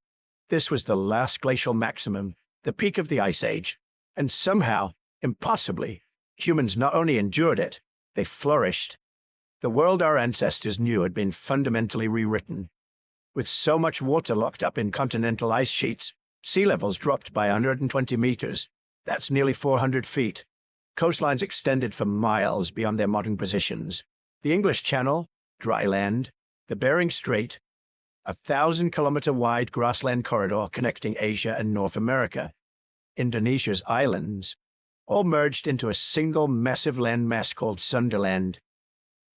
This was the last glacial maximum, the peak of the Ice Age, and somehow, impossibly, humans not only endured it, they flourished. The world our ancestors knew had been fundamentally rewritten. With so much water locked up in continental ice sheets, sea levels dropped by 120 meters. That's nearly 400 feet. Coastlines extended for miles beyond their modern positions. The English Channel, dry land, the Bering Strait, a 1,000-kilometer-wide grassland corridor connecting Asia and North America, Indonesia's islands, all merged into a single massive landmass called Sunderland.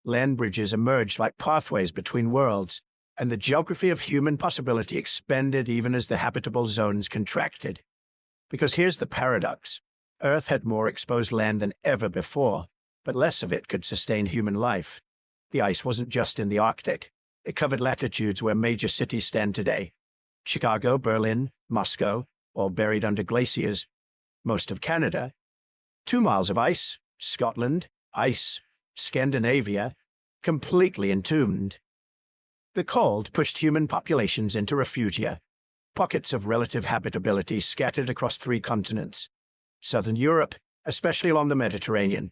Land bridges emerged like pathways between worlds, and the geography of human possibility expanded even as the habitable zones contracted. Because here's the paradox: Earth had more exposed land than ever before, but less of it could sustain human life. The ice wasn't just in the Arctic. It covered latitudes where major cities stand today: Chicago, Berlin, Moscow, all buried under glaciers. Most of Canada. 2 miles of ice. Scotland, ice. Scandinavia, completely entombed. The cold pushed human populations into refugia, pockets of relative habitability scattered across 3 continents: Southern Europe, especially along the Mediterranean,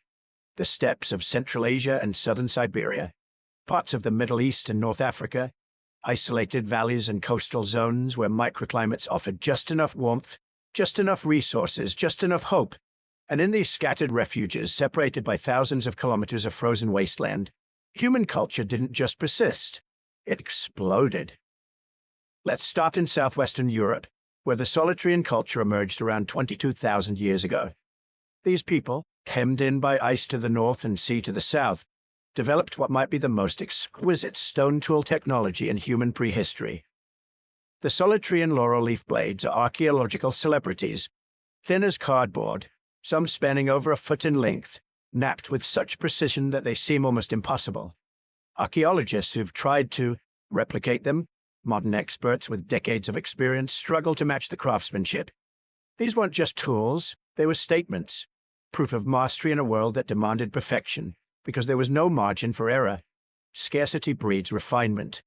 the steppes of Central Asia and southern Siberia, parts of the Middle East and North Africa, isolated valleys and coastal zones where microclimates offered just enough warmth, just enough resources, just enough hope. And in these scattered refuges, separated by thousands of kilometers of frozen wasteland, human culture didn't just persist, it exploded. Let's start in southwestern Europe, where the Solitarian culture emerged around 22,000 years ago. These people, hemmed in by ice to the north and sea to the south, developed what might be the most exquisite stone tool technology in human prehistory. The Solitarian laurel leaf blades are archaeological celebrities, thin as cardboard, some spanning over a foot in length, knapped with such precision that they seem almost impossible. Archaeologists who've tried to replicate them, modern experts with decades of experience, struggle to match the craftsmanship. These weren't just tools, they were statements, proof of mastery in a world that demanded perfection, because there was no margin for error. Scarcity breeds refinement.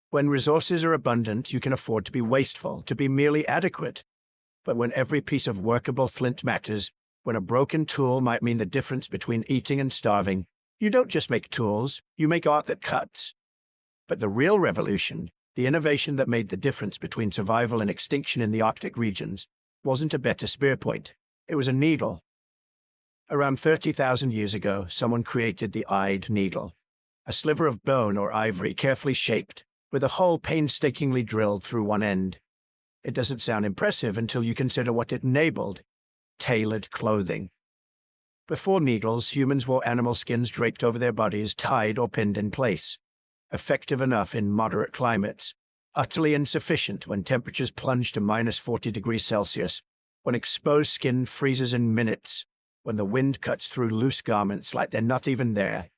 When resources are abundant, you can afford to be wasteful, to be merely adequate. But when every piece of workable flint matters, when a broken tool might mean the difference between eating and starving, you don't just make tools, you make art that cuts. But the real revolution, the innovation that made the difference between survival and extinction in the Arctic regions, wasn't a better spear point. It was a needle. Around 30,000 years ago, someone created the eyed needle, a sliver of bone or ivory carefully shaped, with a hole painstakingly drilled through one end. It doesn't sound impressive until you consider what it enabled: tailored clothing. Before needles, humans wore animal skins draped over their bodies, tied or pinned in place. Effective enough in moderate climates, utterly insufficient when temperatures plunge to minus 40 degrees Celsius, when exposed skin freezes in minutes, when the wind cuts through loose garments like they're not even there.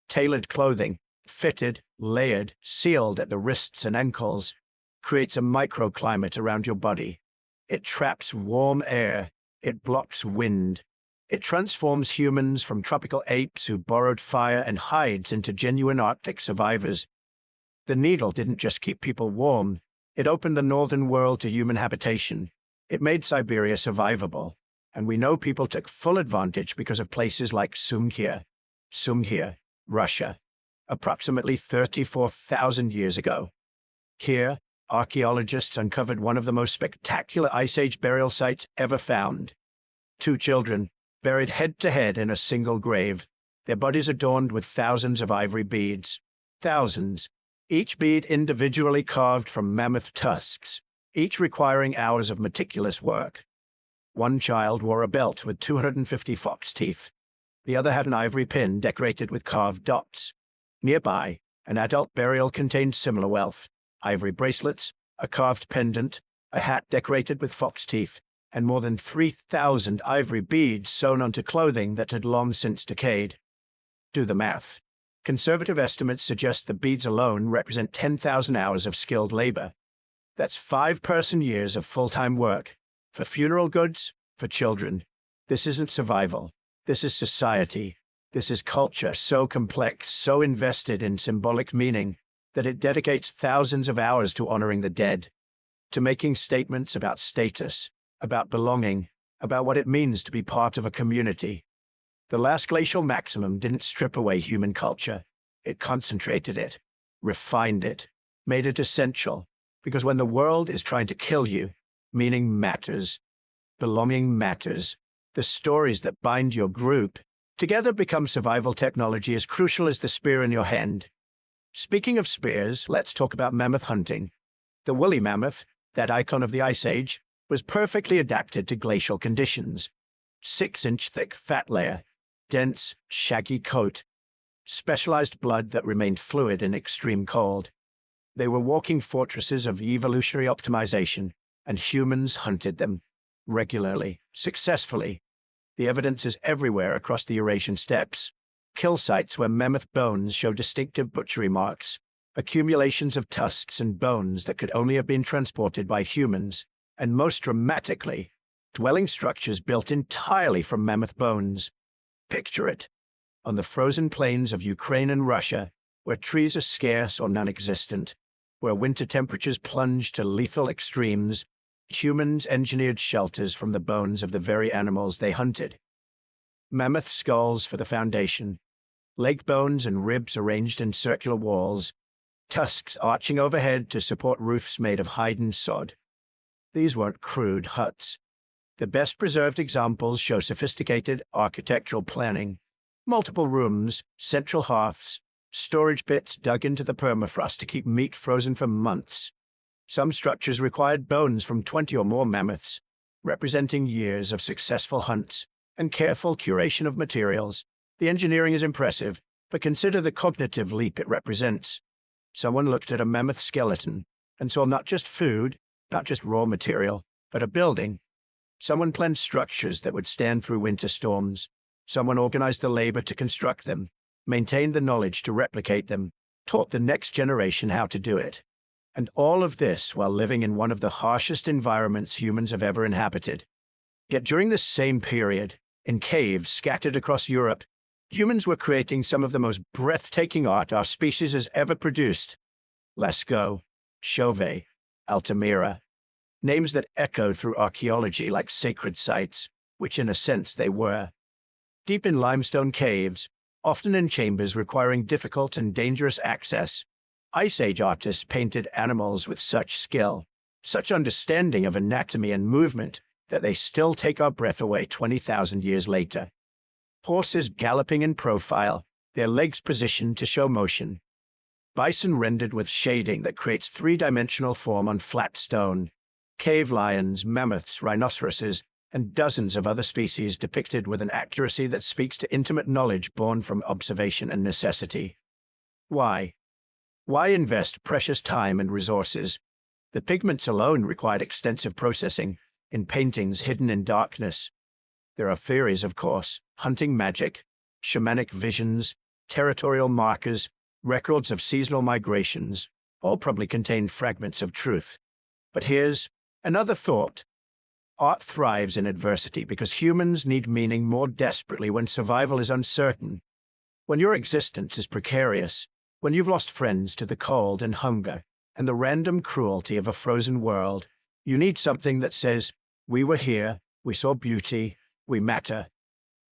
Tailored clothing, fitted, layered, sealed at the wrists and ankles, creates a microclimate around your body. It traps warm air. It blocks wind. It transforms humans from tropical apes who borrowed fire and hides into genuine Arctic survivors. The needle didn't just keep people warm. It opened the northern world to human habitation. It made Siberia survivable. And we know people took full advantage because of places like Sumkir, Russia, approximately 34,000 years ago. Here, archaeologists uncovered one of the most spectacular Ice Age burial sites ever found. 2 children, buried head-to-head in a single grave, their bodies adorned with thousands of ivory beads. Thousands, each bead individually carved from mammoth tusks, each requiring hours of meticulous work. One child wore a belt with 250 fox teeth. The other had an ivory pin decorated with carved dots. Nearby, an adult burial contained similar wealth: ivory bracelets, a carved pendant, a hat decorated with fox teeth, and more than 3,000 ivory beads sewn onto clothing that had long since decayed. Do the math. Conservative estimates suggest the beads alone represent 10,000 hours of skilled labor. That's 5 person years of full-time work. For funeral goods, for children. This isn't survival. This is society. This is culture so complex, so invested in symbolic meaning, that it dedicates thousands of hours to honoring the dead, to making statements about status, about belonging, about what it means to be part of a community. The last glacial maximum didn't strip away human culture. It concentrated it, refined it, made it essential, because when the world is trying to kill you, meaning matters. Belonging matters. The stories that bind your group together become survival technology as crucial as the spear in your hand. Speaking of spears, let's talk about mammoth hunting. The woolly mammoth, that icon of the Ice Age, was perfectly adapted to glacial conditions. 6-inch thick fat layer, dense, shaggy coat, specialized blood that remained fluid in extreme cold. They were walking fortresses of evolutionary optimization, and humans hunted them regularly, successfully. The evidence is everywhere across the Eurasian steppes. Kill sites where mammoth bones show distinctive butchery marks, accumulations of tusks and bones that could only have been transported by humans, and most dramatically, dwelling structures built entirely from mammoth bones. Picture it. On the frozen plains of Ukraine and Russia, where trees are scarce or non-existent, where winter temperatures plunge to lethal extremes, humans engineered shelters from the bones of the very animals they hunted. Mammoth skulls for the foundation, leg bones and ribs arranged in circular walls, tusks arching overhead to support roofs made of hide and sod. These weren't crude huts. The best preserved examples show sophisticated architectural planning. Multiple rooms, central hearths, storage pits dug into the permafrost to keep meat frozen for months. Some structures required bones from 20 or more mammoths, representing years of successful hunts and careful curation of materials. The engineering is impressive, but consider the cognitive leap it represents. Someone looked at a mammoth skeleton and saw not just food, not just raw material, but a building. Someone planned structures that would stand through winter storms. Someone organized the labor to construct them, maintained the knowledge to replicate them, taught the next generation how to do it. And all of this while living in one of the harshest environments humans have ever inhabited. Yet during this same period, in caves scattered across Europe, humans were creating some of the most breathtaking art our species has ever produced. Lascaux, Chauvet, Altamira. Names that echo through archaeology like sacred sites, which in a sense they were. Deep in limestone caves, often in chambers requiring difficult and dangerous access, Ice Age artists painted animals with such skill, such understanding of anatomy and movement, that they still take our breath away 20,000 years later. Horses galloping in profile, their legs positioned to show motion. Bison rendered with shading that creates three-dimensional form on flat stone. Cave lions, mammoths, rhinoceroses, and dozens of other species depicted with an accuracy that speaks to intimate knowledge born from observation and necessity. Why? Why invest precious time and resources? The pigments alone required extensive processing, in paintings hidden in darkness. There are theories, of course: hunting magic, shamanic visions, territorial markers, records of seasonal migrations, all probably contain fragments of truth. But here's another thought. Art thrives in adversity because humans need meaning more desperately when survival is uncertain. When your existence is precarious, when you've lost friends to the cold and hunger and the random cruelty of a frozen world, you need something that says, "We were here, we saw beauty, we matter."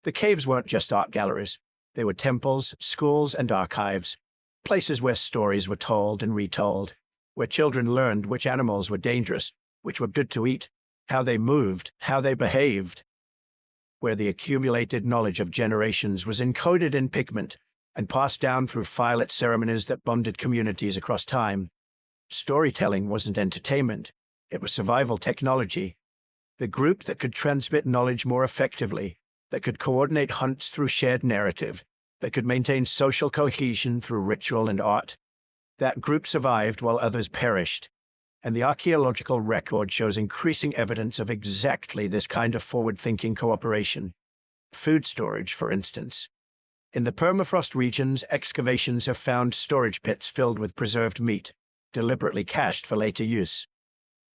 The caves weren't just art galleries. They were temples, schools, and archives, places where stories were told and retold, where children learned which animals were dangerous, which were good to eat, how they moved, how they behaved, where the accumulated knowledge of generations was encoded in pigment and passed down through filet ceremonies that bonded communities across time. Storytelling wasn't entertainment, it was survival technology. The group that could transmit knowledge more effectively, that could coordinate hunts through shared narrative, that could maintain social cohesion through ritual and art, that group survived while others perished. And the archaeological record shows increasing evidence of exactly this kind of forward-thinking cooperation. Food storage, for instance. In the permafrost regions, excavations have found storage pits filled with preserved meat, deliberately cached for later use.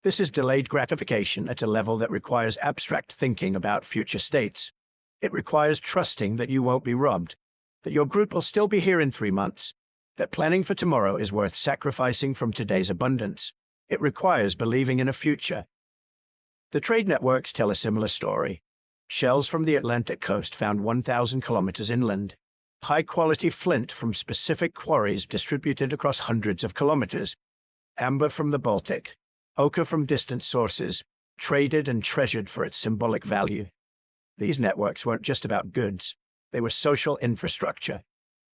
This is delayed gratification at a level that requires abstract thinking about future states. It requires trusting that you won't be robbed, that your group will still be here in 3 months, that planning for tomorrow is worth sacrificing from today's abundance. It requires believing in a future. The trade networks tell a similar story. Shells from the Atlantic coast found 1,000 kilometers inland. High-quality flint from specific quarries distributed across hundreds of kilometers. Amber from the Baltic. Ochre from distant sources, traded and treasured for its symbolic value. These networks weren't just about goods. They were social infrastructure.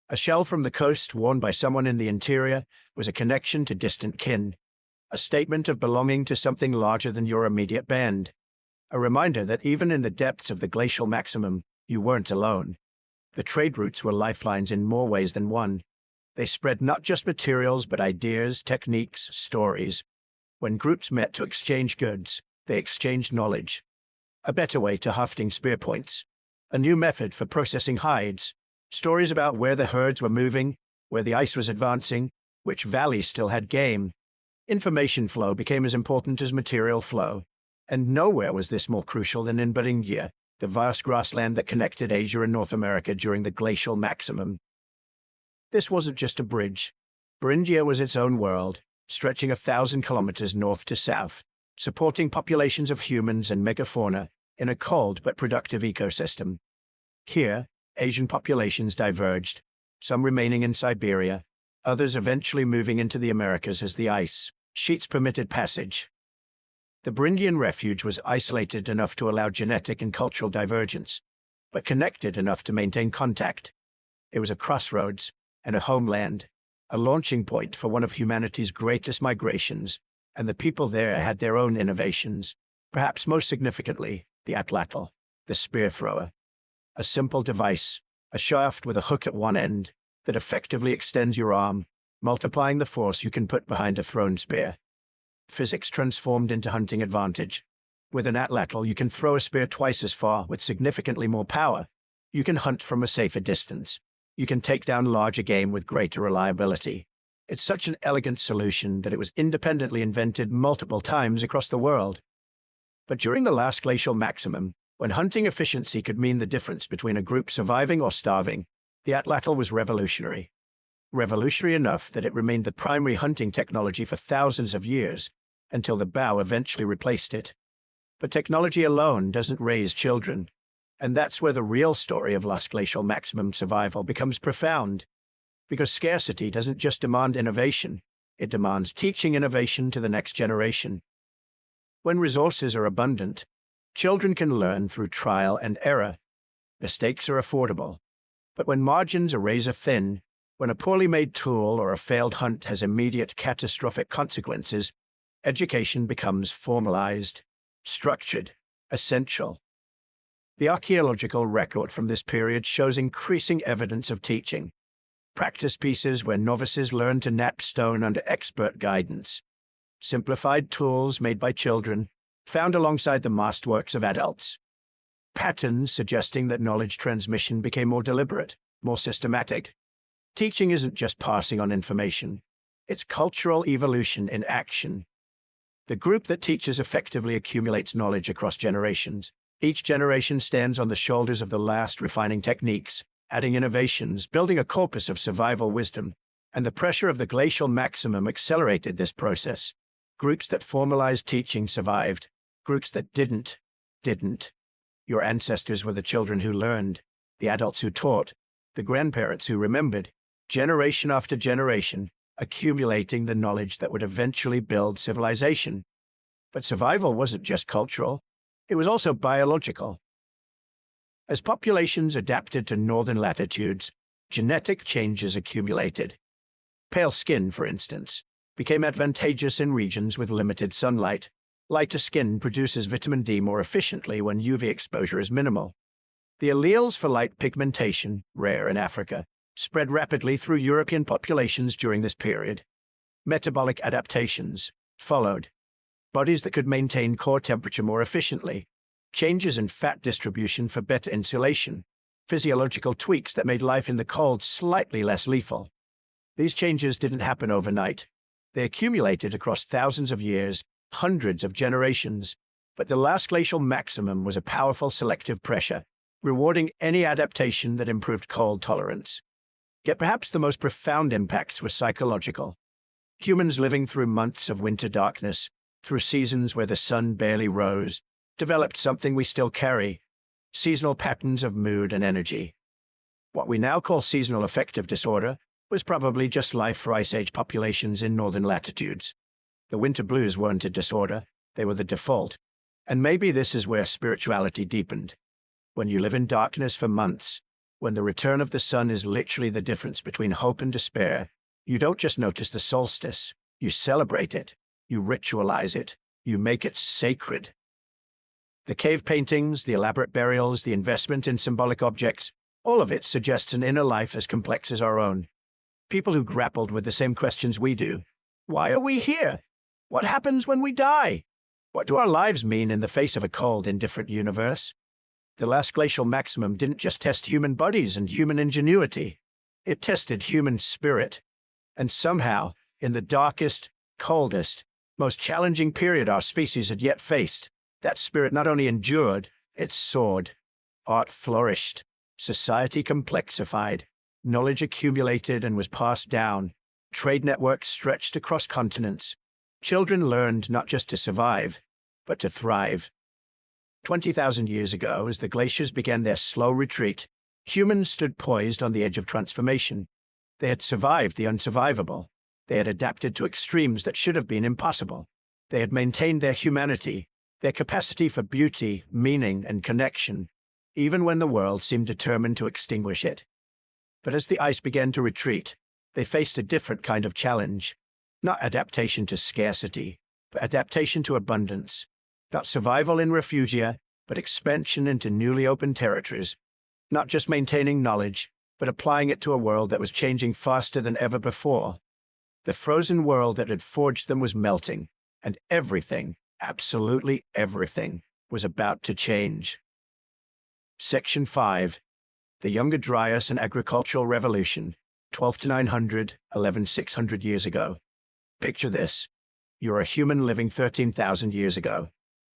A shell from the coast worn by someone in the interior was a connection to distant kin. A statement of belonging to something larger than your immediate band. A reminder that even in the depths of the glacial maximum, you weren't alone. The trade routes were lifelines in more ways than one. They spread not just materials, but ideas, techniques, stories. When groups met to exchange goods, they exchanged knowledge. A better way to hafting spear points. A new method for processing hides. Stories about where the herds were moving, where the ice was advancing, which valleys still had game. Information flow became as important as material flow, and nowhere was this more crucial than in Beringia, the vast grassland that connected Asia and North America during the glacial maximum. This wasn't just a bridge. Beringia was its own world, stretching 1,000 kilometers north to south, supporting populations of humans and megafauna in a cold but productive ecosystem. Here, Asian populations diverged, some remaining in Siberia, others eventually moving into the Americas as the ice sheets permitted passage. The Beringian refuge was isolated enough to allow genetic and cultural divergence, but connected enough to maintain contact. It was a crossroads and a homeland, a launching point for one of humanity's greatest migrations, and the people there had their own innovations, perhaps most significantly, the atlatl, the spear thrower. A simple device, a shaft with a hook at one end, that effectively extends your arm, multiplying the force you can put behind a thrown spear. Physics transformed into hunting advantage. With an atlatl, you can throw a spear twice as far with significantly more power. You can hunt from a safer distance. You can take down larger game with greater reliability. It's such an elegant solution that it was independently invented multiple times across the world. But during the last glacial maximum, when hunting efficiency could mean the difference between a group surviving or starving, the atlatl was revolutionary. Revolutionary enough that it remained the primary hunting technology for thousands of years, until the bow eventually replaced it. But technology alone doesn't raise children, and that's where the real story of last glacial maximum survival becomes profound. Because scarcity doesn't just demand innovation, it demands teaching innovation to the next generation. When resources are abundant, children can learn through trial and error. Mistakes are affordable. But when margins are razor-thin, when a poorly made tool or a failed hunt has immediate catastrophic consequences, education becomes formalized, structured, essential. The archaeological record from this period shows increasing evidence of teaching. Practice pieces where novices learn to knap stone under expert guidance. Simplified tools made by children, found alongside the masterworks of adults. Patterns suggesting that knowledge transmission became more deliberate, more systematic. Teaching isn't just passing on information. It's cultural evolution in action. The group that teaches effectively accumulates knowledge across generations. Each generation stands on the shoulders of the last, refining techniques, adding innovations, building a corpus of survival wisdom, and the pressure of the glacial maximum accelerated this process. Groups that formalized teaching survived. Groups that didn't. Your ancestors were the children who learned, the adults who taught, the grandparents who remembered, generation after generation, accumulating the knowledge that would eventually build civilization. But survival wasn't just cultural, it was also biological. As populations adapted to northern latitudes, genetic changes accumulated. Pale skin, for instance, became advantageous in regions with limited sunlight. Lighter skin produces vitamin D more efficiently when UV exposure is minimal. The alleles for light pigmentation, rare in Africa, spread rapidly through European populations during this period. Metabolic adaptations followed. Bodies that could maintain core temperature more efficiently. Changes in fat distribution for better insulation. Physiological tweaks that made life in the cold slightly less lethal. These changes didn't happen overnight. They accumulated across thousands of years, hundreds of generations, but the last glacial maximum was a powerful selective pressure, rewarding any adaptation that improved cold tolerance. Yet perhaps the most profound impacts were psychological. Humans living through months of winter darkness, through seasons where the sun barely rose, developed something we still carry: seasonal patterns of mood and energy. What we now call seasonal affective disorder was probably just life for Ice Age populations in northern latitudes. The winter blues weren't a disorder, they were the default. And maybe this is where spirituality deepened. When you live in darkness for months, when the return of the sun is literally the difference between hope and despair, you don't just notice the solstice, you celebrate it, you ritualize it, you make it sacred. The cave paintings, the elaborate burials, the investment in symbolic objects, all of it suggests an inner life as complex as our own. People who grappled with the same questions we do. Why are we here? What happens when we die? What do our lives mean in the face of a cold, indifferent universe? The last glacial maximum didn't just test human bodies and human ingenuity. It tested human spirit. And somehow, in the darkest, coldest, most challenging period our species had yet faced, that spirit not only endured, it soared. Art flourished. Society complexified. Knowledge accumulated and was passed down. Trade networks stretched across continents. Children learned not just to survive, but to thrive. 20,000 years ago, as the glaciers began their slow retreat, humans stood poised on the edge of transformation. They had survived the unsurvivable. They had adapted to extremes that should have been impossible. They had maintained their humanity, their capacity for beauty, meaning, and connection, even when the world seemed determined to extinguish it. But as the ice began to retreat, they faced a different kind of challenge. Not adaptation to scarcity, but adaptation to abundance. Not survival in refugia, but expansion into newly opened territories. Not just maintaining knowledge, but applying it to a world that was changing faster than ever before. The frozen world that had forged them was melting, and everything, absolutely everything, was about to change. Section 5. The Younger Dryas and Agricultural Revolution, 12 to 900, 11 600 years ago. Picture this. You're a human living 13,000 years ago.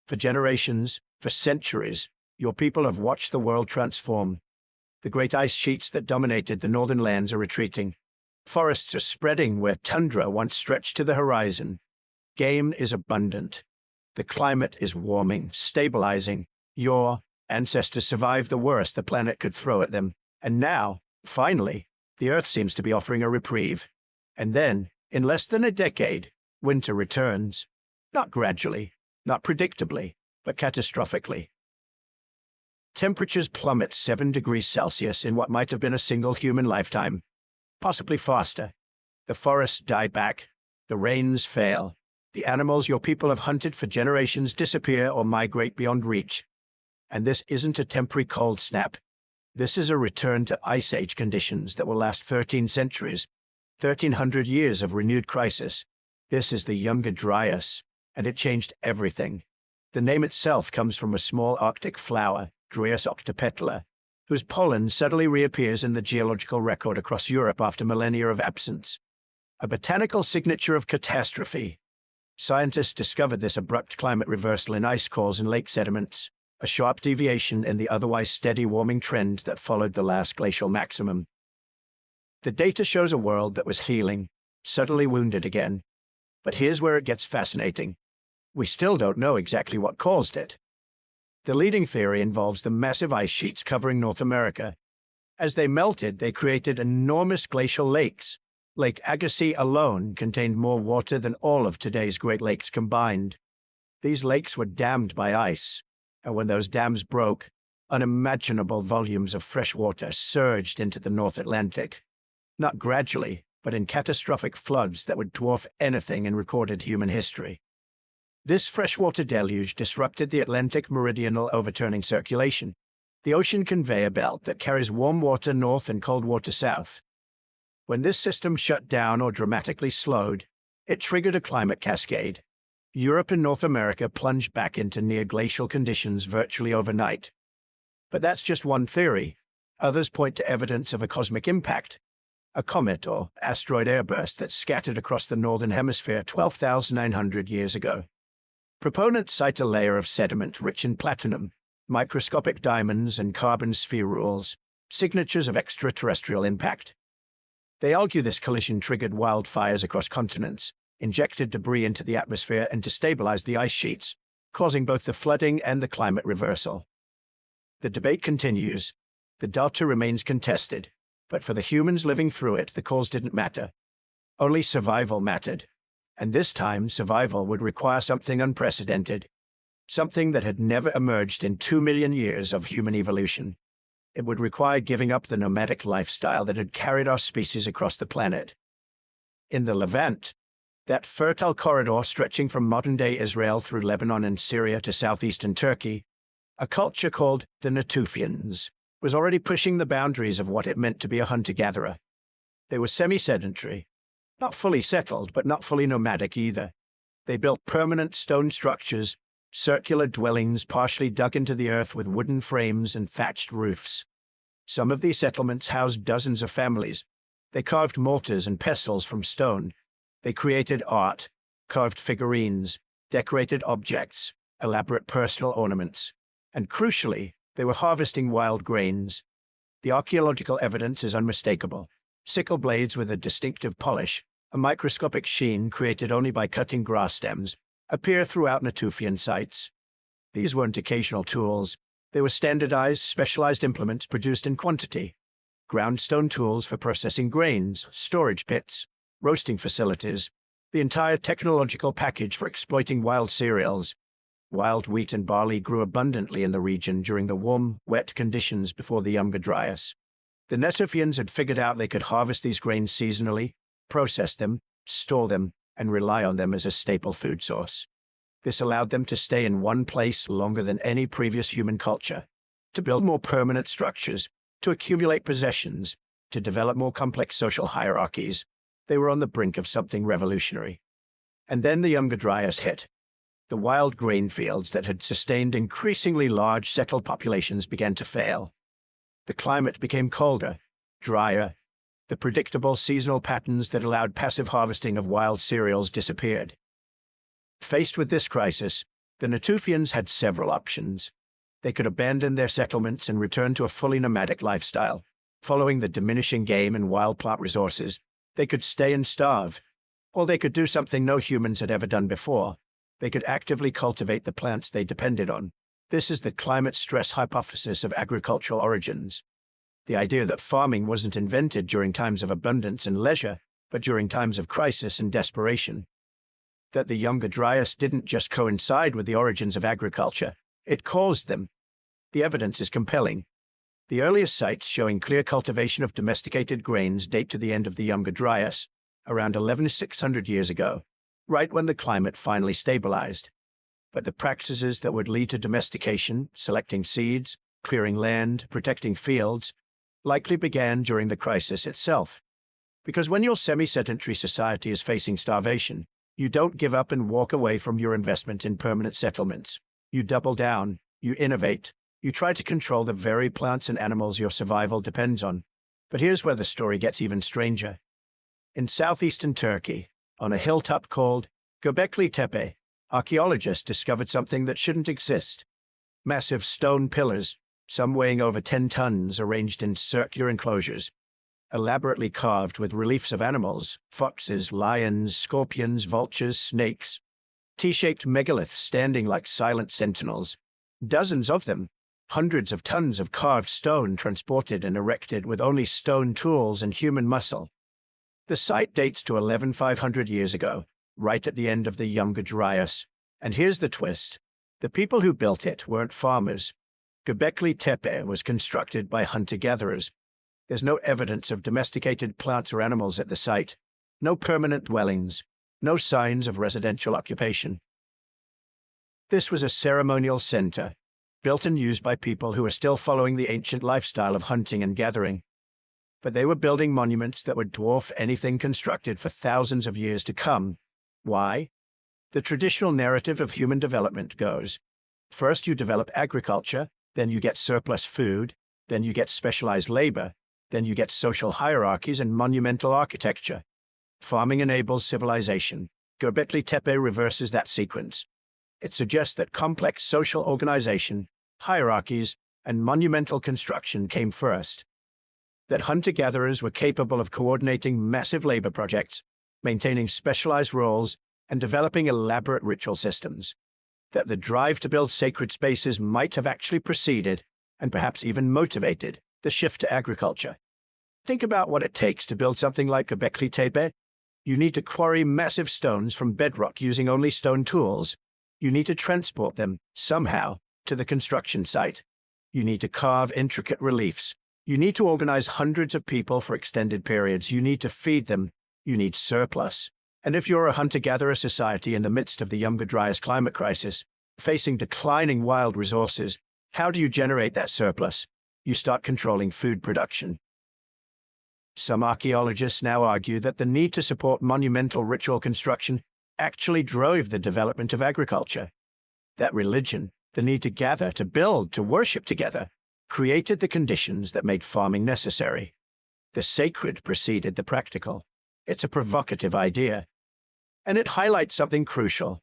For generations, for centuries, your people have watched the world transform. The great ice sheets that dominated the northern lands are retreating. Forests are spreading where tundra once stretched to the horizon. Game is abundant. The climate is warming, stabilizing. Your ancestors survived the worst the planet could throw at them. And now, finally, The Earth seems to be offering a reprieve. And then, in less than a decade, winter returns. Not gradually, not predictably, but catastrophically. Temperatures plummet 7 degrees Celsius in what might have been a single human lifetime, possibly faster. The forests die back, the rains fail, the animals your people have hunted for generations disappear or migrate beyond reach. And this isn't a temporary cold snap. This is a return to Ice Age conditions that will last 13 centuries, 1,300 years of renewed crisis. This is the Younger Dryas, and it changed everything. The name itself comes from a small Arctic flower, Dryas octopetala, whose pollen suddenly reappears in the geological record across Europe after millennia of absence. A botanical signature of catastrophe. Scientists discovered this abrupt climate reversal in ice cores and lake sediments, a sharp deviation in the otherwise steady warming trend that followed the last glacial maximum. The data shows a world that was healing, suddenly wounded again. But here's where it gets fascinating. We still don't know exactly what caused it. The leading theory involves the massive ice sheets covering North America. As they melted, they created enormous glacial lakes. Lake Agassiz alone contained more water than all of today's Great Lakes combined. These lakes were dammed by ice, and when those dams broke, unimaginable volumes of fresh water surged into the North Atlantic. Not gradually, but in catastrophic floods that would dwarf anything in recorded human history. This freshwater deluge disrupted the Atlantic meridional overturning circulation, the ocean conveyor belt that carries warm water north and cold water south. When this system shut down or dramatically slowed, it triggered a climate cascade. Europe and North America plunged back into near-glacial conditions virtually overnight. But that's just one theory. Others point to evidence of a cosmic impact, a comet or asteroid airburst that scattered across the northern hemisphere 12,900 years ago. Proponents cite a layer of sediment rich in platinum, microscopic diamonds, and carbon spherules, signatures of extraterrestrial impact. They argue this collision triggered wildfires across continents, injected debris into the atmosphere, and destabilized the ice sheets, causing both the flooding and the climate reversal. The debate continues. The data remains contested, but for the humans living through it, the cause didn't matter. Only survival mattered. And this time, survival would require something unprecedented, something that had never emerged in 2 million years of human evolution. It would require giving up the nomadic lifestyle that had carried our species across the planet. In the Levant, that fertile corridor stretching from modern-day Israel through Lebanon and Syria to southeastern Turkey, a culture called the Natufians was already pushing the boundaries of what it meant to be a hunter-gatherer. They were semi-sedentary, not fully settled, but not fully nomadic either. They built permanent stone structures, circular dwellings partially dug into the earth with wooden frames and thatched roofs. Some of these settlements housed dozens of families. They carved mortars and pestles from stone. They created art, carved figurines, decorated objects, elaborate personal ornaments. And crucially, they were harvesting wild grains. The archaeological evidence is unmistakable. Sickle blades with a distinctive polish, a microscopic sheen created only by cutting grass stems, appear throughout Natufian sites. These weren't occasional tools. They were standardized, specialized implements produced in quantity. Ground stone tools for processing grains, storage pits, roasting facilities, the entire technological package for exploiting wild cereals. Wild wheat and barley grew abundantly in the region during the warm, wet conditions before the Younger Dryas. The Natufians had figured out they could harvest these grains seasonally, process them, store them, and rely on them as a staple food source. This allowed them to stay in one place longer than any previous human culture, to build more permanent structures, to accumulate possessions, to develop more complex social hierarchies. They were on the brink of something revolutionary. And then the Younger Dryas hit. The wild grain fields that had sustained increasingly large settled populations began to fail. The climate became colder, drier. The predictable seasonal patterns that allowed passive harvesting of wild cereals disappeared. Faced with this crisis, the Natufians had several options. They could abandon their settlements and return to a fully nomadic lifestyle. Following the diminishing game and wild plant resources, they could stay and starve. Or they could do something no humans had ever done before. They could actively cultivate the plants they depended on. This is the climate stress hypothesis of agricultural origins. The idea that farming wasn't invented during times of abundance and leisure, but during times of crisis and desperation. That the Younger Dryas didn't just coincide with the origins of agriculture, it caused them. The evidence is compelling. The earliest sites showing clear cultivation of domesticated grains date to the end of the Younger Dryas, around 11,600 years ago, right when the climate finally stabilized. But the practices that would lead to domestication, selecting seeds, clearing land, protecting fields, likely began during the crisis itself. Because when your semi-sedentary society is facing starvation, you don't give up and walk away from your investment in permanent settlements. You double down, you innovate, you try to control the very plants and animals your survival depends on. But here's where the story gets even stranger. In southeastern Turkey, on a hilltop called Göbekli Tepe, archaeologists discovered something that shouldn't exist. Massive stone pillars, some weighing over 10 tons, arranged in circular enclosures, elaborately carved with reliefs of animals, foxes, lions, scorpions, vultures, snakes. T-shaped megaliths standing like silent sentinels. Dozens of them, hundreds of tons of carved stone transported and erected with only stone tools and human muscle. The site dates to 11,500 years ago, right at the end of the Younger Dryas. And here's the twist. The people who built it weren't farmers. Göbekli Tepe was constructed by hunter-gatherers. There's no evidence of domesticated plants or animals at the site. No permanent dwellings. No signs of residential occupation. This was a ceremonial center, built and used by people who were still following the ancient lifestyle of hunting and gathering. But they were building monuments that would dwarf anything constructed for thousands of years to come. Why? The traditional narrative of human development goes, first you develop agriculture, then you get surplus food, then you get specialized labor, then you get social hierarchies and monumental architecture. Farming enables civilization. Göbekli Tepe reverses that sequence. It suggests that complex social organization, hierarchies, and monumental construction came first. That hunter-gatherers were capable of coordinating massive labor projects, maintaining specialized roles, and developing elaborate ritual systems. That the drive to build sacred spaces might have actually preceded, and perhaps even motivated, the shift to agriculture. Think about what it takes to build something like Göbekli Tepe. You need to quarry massive stones from bedrock using only stone tools. You need to transport them, somehow, to the construction site. You need to carve intricate reliefs. You need to organize hundreds of people for extended periods. You need to feed them. You need surplus. And if you're a hunter-gatherer society in the midst of the Younger Dryas climate crisis, facing declining wild resources, how do you generate that surplus? You start controlling food production. Some archaeologists now argue that the need to support monumental ritual construction actually drove the development of agriculture. That religion, the need to gather, to build, to worship together, created the conditions that made farming necessary. The sacred preceded the practical. It's a provocative idea. And it highlights something crucial.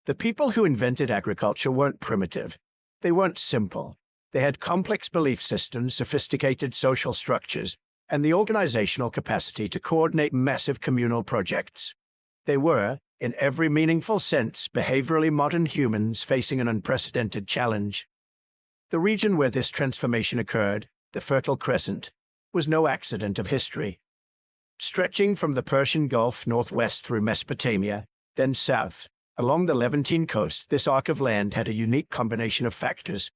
The people who invented agriculture weren't primitive. They weren't simple. They had complex belief systems, sophisticated social structures, and the organizational capacity to coordinate massive communal projects. They were, in every meaningful sense, behaviorally modern humans facing an unprecedented challenge. The region where this transformation occurred, the Fertile Crescent, was no accident of history. Stretching from the Persian Gulf northwest through Mesopotamia, then south, along the Levantine coast, this arc of land had a unique combination of factors.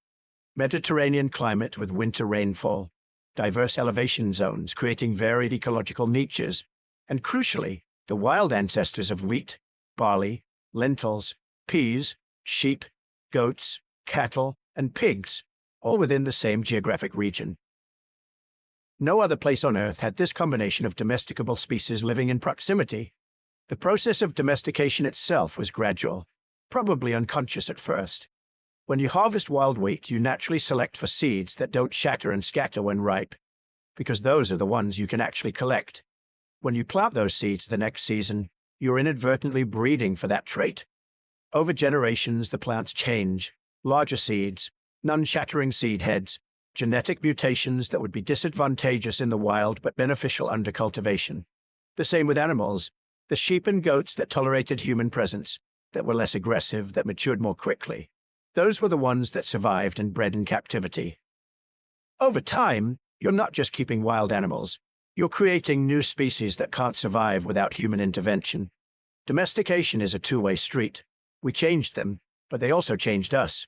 Mediterranean climate with winter rainfall, diverse elevation zones creating varied ecological niches, and crucially, the wild ancestors of wheat, barley, lentils, peas, sheep, goats, cattle, and pigs, all within the same geographic region. No other place on Earth had this combination of domesticable species living in proximity. The process of domestication itself was gradual, probably unconscious at first. When you harvest wild wheat, you naturally select for seeds that don't shatter and scatter when ripe, because those are the ones you can actually collect. When you plant those seeds the next season, you're inadvertently breeding for that trait. Over generations, the plants change. Larger seeds, non-shattering seed heads, genetic mutations that would be disadvantageous in the wild but beneficial under cultivation. The same with animals. The sheep and goats that tolerated human presence, that were less aggressive, that matured more quickly. Those were the ones that survived and bred in captivity. Over time, You're not just keeping wild animals. You're creating new species that can't survive without human intervention. Domestication is a two-way street. We changed them, but they also changed us.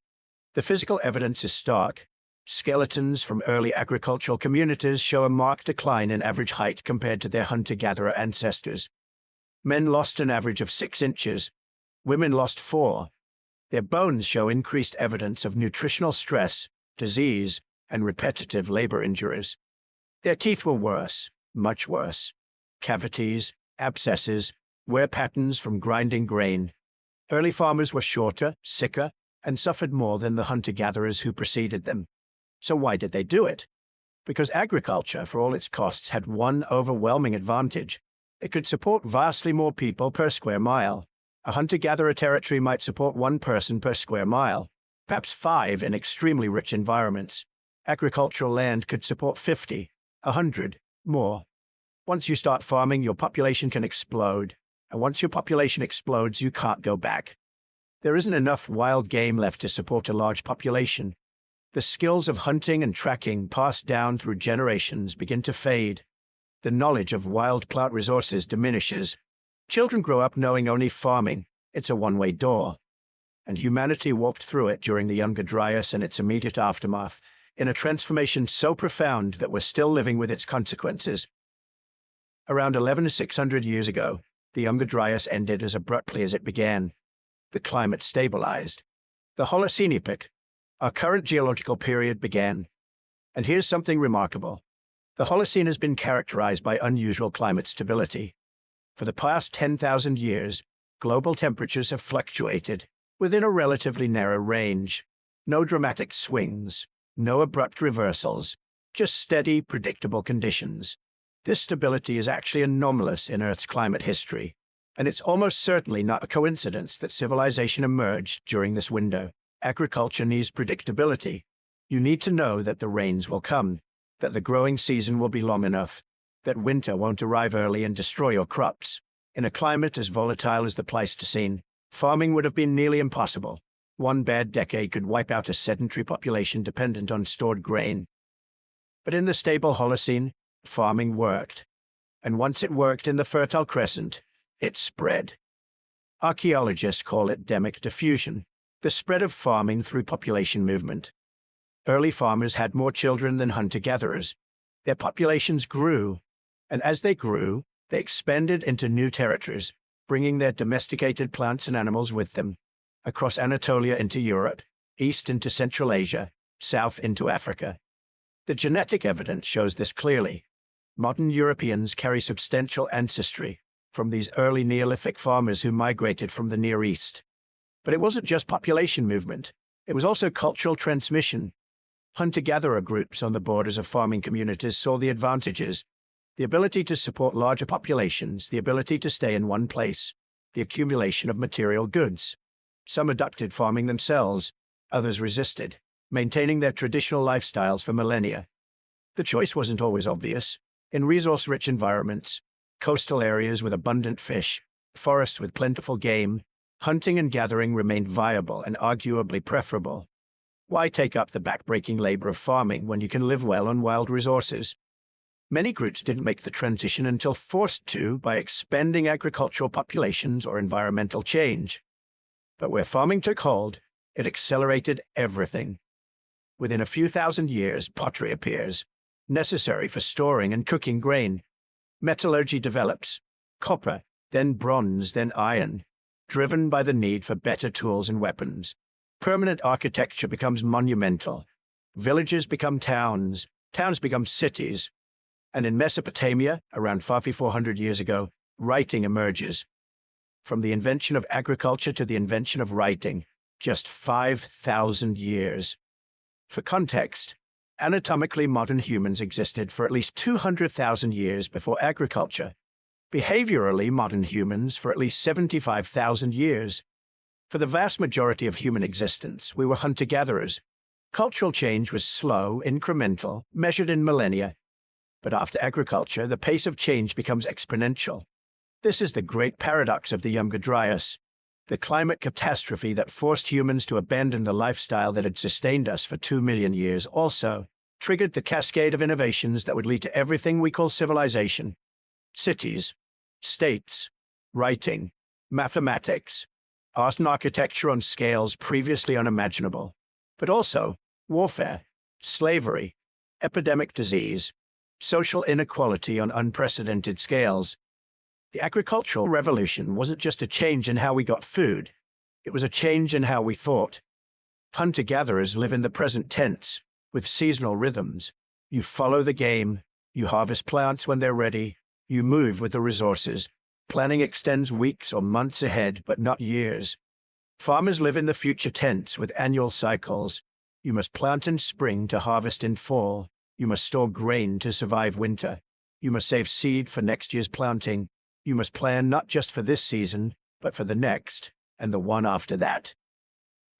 The physical evidence is stark. Skeletons from early agricultural communities show a marked decline in average height compared to their hunter-gatherer ancestors. Men lost an average of 6 inches. Women lost 4. Their bones show increased evidence of nutritional stress, disease, and repetitive labor injuries. Their teeth were worse, much worse. Cavities, abscesses, wear patterns from grinding grain. Early farmers were shorter, sicker, and suffered more than the hunter-gatherers who preceded them. So why did they do it? Because agriculture, for all its costs, had one overwhelming advantage. It could support vastly more people per square mile. A hunter-gatherer territory might support 1 person per square mile, perhaps 5 in extremely rich environments. Agricultural land could support 50, 100, more. Once you start farming, your population can explode. And once your population explodes, you can't go back. There isn't enough wild game left to support a large population. The skills of hunting and tracking passed down through generations begin to fade. The knowledge of wild plant resources diminishes. Children grow up knowing only farming. It's a one-way door. And humanity walked through it during the Younger Dryas and its immediate aftermath, in a transformation so profound that we're still living with its consequences. Around 11,600 years ago, the Younger Dryas ended as abruptly as it began. The climate stabilized. The Holocene epoch, our current geological period, began. And here's something remarkable. The Holocene has been characterized by unusual climate stability. For the past 10,000 years, global temperatures have fluctuated within a relatively narrow range. No dramatic swings, no abrupt reversals, just steady, predictable conditions. This stability is actually anomalous in Earth's climate history, and it's almost certainly not a coincidence that civilization emerged during this window. Agriculture needs predictability. You need to know that the rains will come, that the growing season will be long enough, that winter won't arrive early and destroy your crops. In a climate as volatile as the Pleistocene, farming would have been nearly impossible. One bad decade could wipe out a sedentary population dependent on stored grain. But in the stable Holocene, farming worked. And once it worked in the Fertile Crescent, it spread. Archaeologists call it demic diffusion, the spread of farming through population movement. Early farmers had more children than hunter-gatherers. Their populations grew, and as they grew, they expanded into new territories, bringing their domesticated plants and animals with them, across Anatolia into Europe, east into Central Asia, south into Africa. The genetic evidence shows this clearly. Modern Europeans carry substantial ancestry from these early Neolithic farmers who migrated from the Near East. But it wasn't just population movement. It was also cultural transmission. Hunter-gatherer groups on the borders of farming communities saw the advantages: the ability to support larger populations, the ability to stay in one place, the accumulation of material goods. Some adopted farming themselves, others resisted, maintaining their traditional lifestyles for millennia. The choice wasn't always obvious. In resource-rich environments, coastal areas with abundant fish, forests with plentiful game, hunting and gathering remained viable and arguably preferable. Why take up the backbreaking labor of farming when you can live well on wild resources? Many groups didn't make the transition until forced to by expanding agricultural populations or environmental change. But where farming took hold, it accelerated everything. Within a few thousand years, pottery appears, necessary for storing and cooking grain. Metallurgy develops, copper, then bronze, then iron, driven by the need for better tools and weapons. Permanent architecture becomes monumental. Villages become towns, towns become cities. And in Mesopotamia, around 5,400 years ago, writing emerges. From the invention of agriculture to the invention of writing, just 5,000 years. For context, anatomically modern humans existed for at least 200,000 years before agriculture. Behaviorally modern humans for at least 75,000 years. For the vast majority of human existence, we were hunter-gatherers. Cultural change was slow, incremental, measured in millennia. But after agriculture, the pace of change becomes exponential. This is the great paradox of the Younger Dryas, the climate catastrophe that forced humans to abandon the lifestyle that had sustained us for 2 million years also triggered the cascade of innovations that would lead to everything we call civilization: cities, states, writing, mathematics, art and architecture on scales previously unimaginable, but also warfare, slavery, epidemic disease, social inequality on unprecedented scales. The agricultural revolution wasn't just a change in how we got food, it was a change in how we thought. Hunter-gatherers live in the present tense, with seasonal rhythms. You follow the game, you harvest plants when they're ready, you move with the resources. Planning extends weeks or months ahead, but not years. Farmers live in the future tense with annual cycles. You must plant in spring to harvest in fall. You must store grain to survive winter. You must save seed for next year's planting. You must plan not just for this season, but for the next, and the one after that.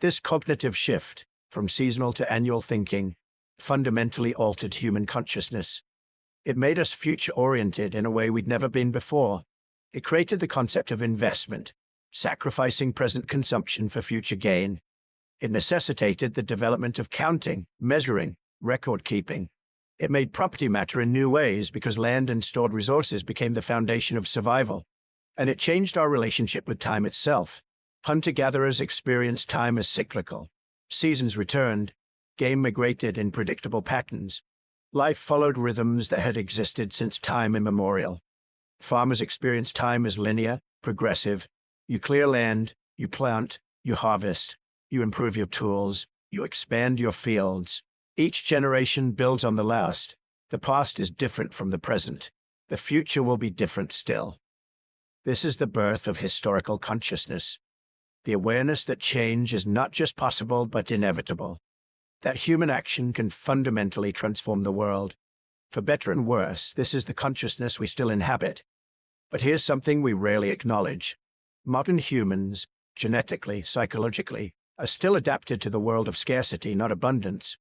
This cognitive shift, from seasonal to annual thinking, fundamentally altered human consciousness. It made us future-oriented in a way we'd never been before. It created the concept of investment, sacrificing present consumption for future gain. It necessitated the development of counting, measuring, record-keeping. It made property matter in new ways because land and stored resources became the foundation of survival. And it changed our relationship with time itself. Hunter-gatherers experienced time as cyclical. Seasons returned. Game migrated in predictable patterns. Life followed rhythms that had existed since time immemorial. Farmers experienced time as linear, progressive. You clear land, you plant, you harvest, you improve your tools, you expand your fields. Each generation builds on the last. The past is different from the present. The future will be different still. This is the birth of historical consciousness. The awareness that change is not just possible but inevitable. That human action can fundamentally transform the world. For better and worse, this is the consciousness we still inhabit. But here's something we rarely acknowledge. Modern humans, genetically, psychologically, are still adapted to the world of scarcity, not abundance.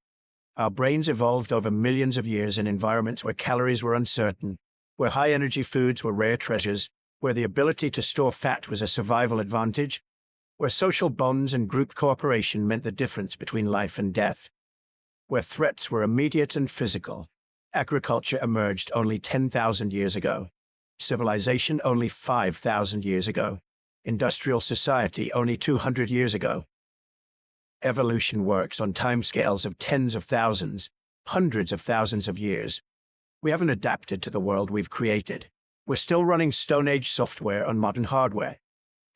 Our brains evolved over millions of years in environments where calories were uncertain, where high-energy foods were rare treasures, where the ability to store fat was a survival advantage, where social bonds and group cooperation meant the difference between life and death, where threats were immediate and physical. Agriculture emerged only 10,000 years ago. Civilization only 5,000 years ago. Industrial society only 200 years ago. Evolution works on timescales of tens of thousands, hundreds of thousands of years. We haven't adapted to the world we've created. We're still running Stone Age software on modern hardware.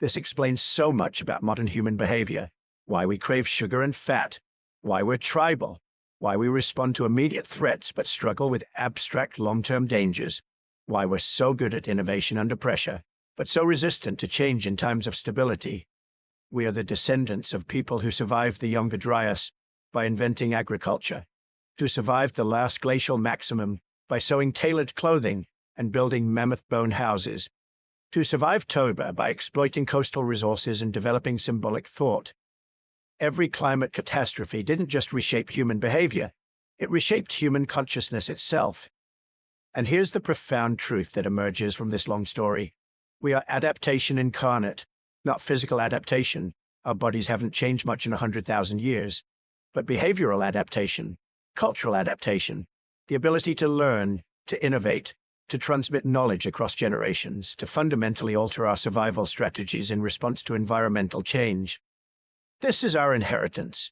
This explains so much about modern human behavior, why we crave sugar and fat, why we're tribal, why we respond to immediate threats but struggle with abstract long-term dangers, why we're so good at innovation under pressure, but so resistant to change in times of stability. We are the descendants of people who survived the Younger Dryas by inventing agriculture, who survived the last glacial maximum by sewing tailored clothing and building mammoth bone houses, who survived Toba by exploiting coastal resources and developing symbolic thought. Every climate catastrophe didn't just reshape human behavior, it reshaped human consciousness itself. And here's the profound truth that emerges from this long story. We are adaptation incarnate, not physical adaptation. Our bodies haven't changed much in 100,000 years, but behavioral adaptation, cultural adaptation, the ability to learn, to innovate, to transmit knowledge across generations, to fundamentally alter our survival strategies in response to environmental change. This is our inheritance.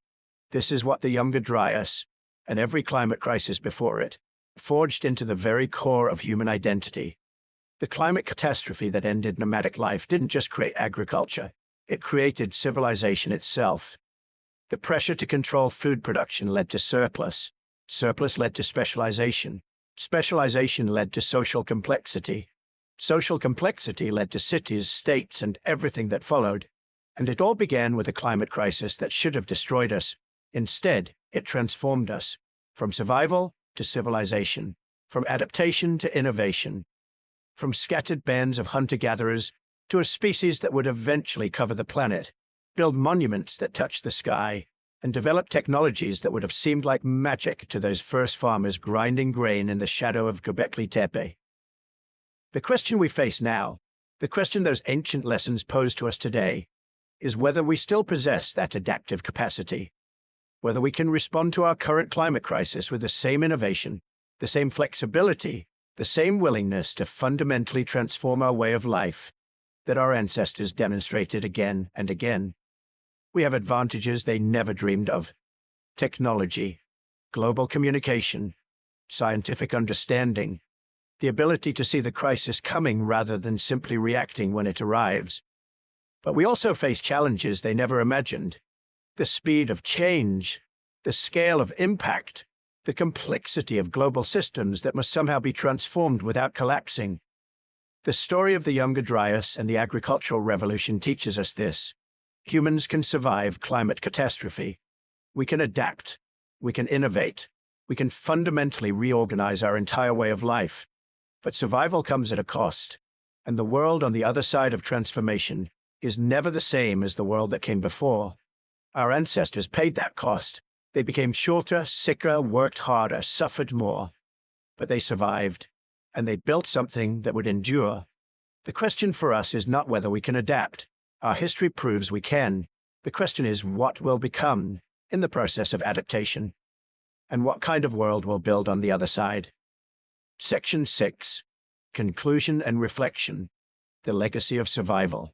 This is what the Younger Dryas, and every climate crisis before it, forged into the very core of human identity. The climate catastrophe that ended nomadic life didn't just create agriculture, it created civilization itself. The pressure to control food production led to surplus. Surplus led to specialization. Specialization led to social complexity. Social complexity led to cities, states, and everything that followed. And it all began with a climate crisis that should have destroyed us. Instead, it transformed us, from survival to civilization, from adaptation to innovation, from scattered bands of hunter-gatherers to a species that would eventually cover the planet, build monuments that touch the sky, and develop technologies that would have seemed like magic to those first farmers grinding grain in the shadow of Göbekli Tepe. The question we face now, the question those ancient lessons pose to us today, is whether we still possess that adaptive capacity. whether we can respond to our current climate crisis with the same innovation, the same flexibility, the same willingness to fundamentally transform our way of life that our ancestors demonstrated again and again. We have advantages they never dreamed of: technology, global communication, scientific understanding, the ability to see the crisis coming rather than simply reacting when it arrives. But we also face challenges they never imagined: the speed of change, the scale of impact, the complexity of global systems that must somehow be transformed without collapsing. The story of the Younger Dryas and the agricultural revolution teaches us this. Humans can survive climate catastrophe. We can adapt. We can innovate. We can fundamentally reorganize our entire way of life. But survival comes at a cost, and the world on the other side of transformation is never the same as the world that came before. Our ancestors paid that cost. They became shorter, sicker, worked harder, suffered more. But they survived, and they built something that would endure. The question for us is not whether we can adapt. Our history proves we can. The question is what we'll become in the process of adaptation, and what kind of world we'll build on the other side. Section 6. Conclusion and Reflection. The Legacy of Survival.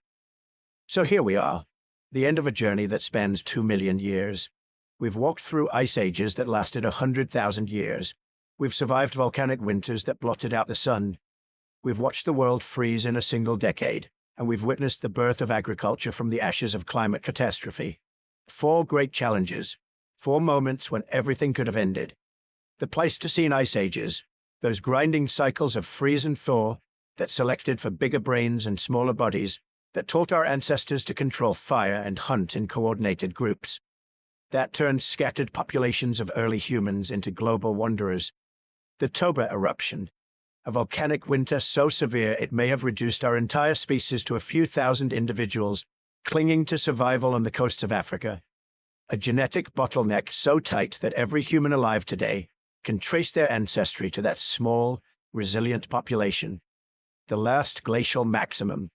So here we are, the end of a journey that spans 2 million years. We've walked through ice ages that lasted 100,000 years. We've survived volcanic winters that blotted out the sun. We've watched the world freeze in a single decade, and we've witnessed the birth of agriculture from the ashes of climate catastrophe. 4 great challenges, 4 moments when everything could have ended. The Pleistocene ice ages, those grinding cycles of freeze and thaw that selected for bigger brains and smaller bodies, that taught our ancestors to control fire and hunt in coordinated groups. That turned scattered populations of early humans into global wanderers. The Toba eruption, a volcanic winter so severe it may have reduced our entire species to a few thousand individuals clinging to survival on the coasts of Africa. A genetic bottleneck so tight that every human alive today can trace their ancestry to that small, resilient population. The last glacial maximum,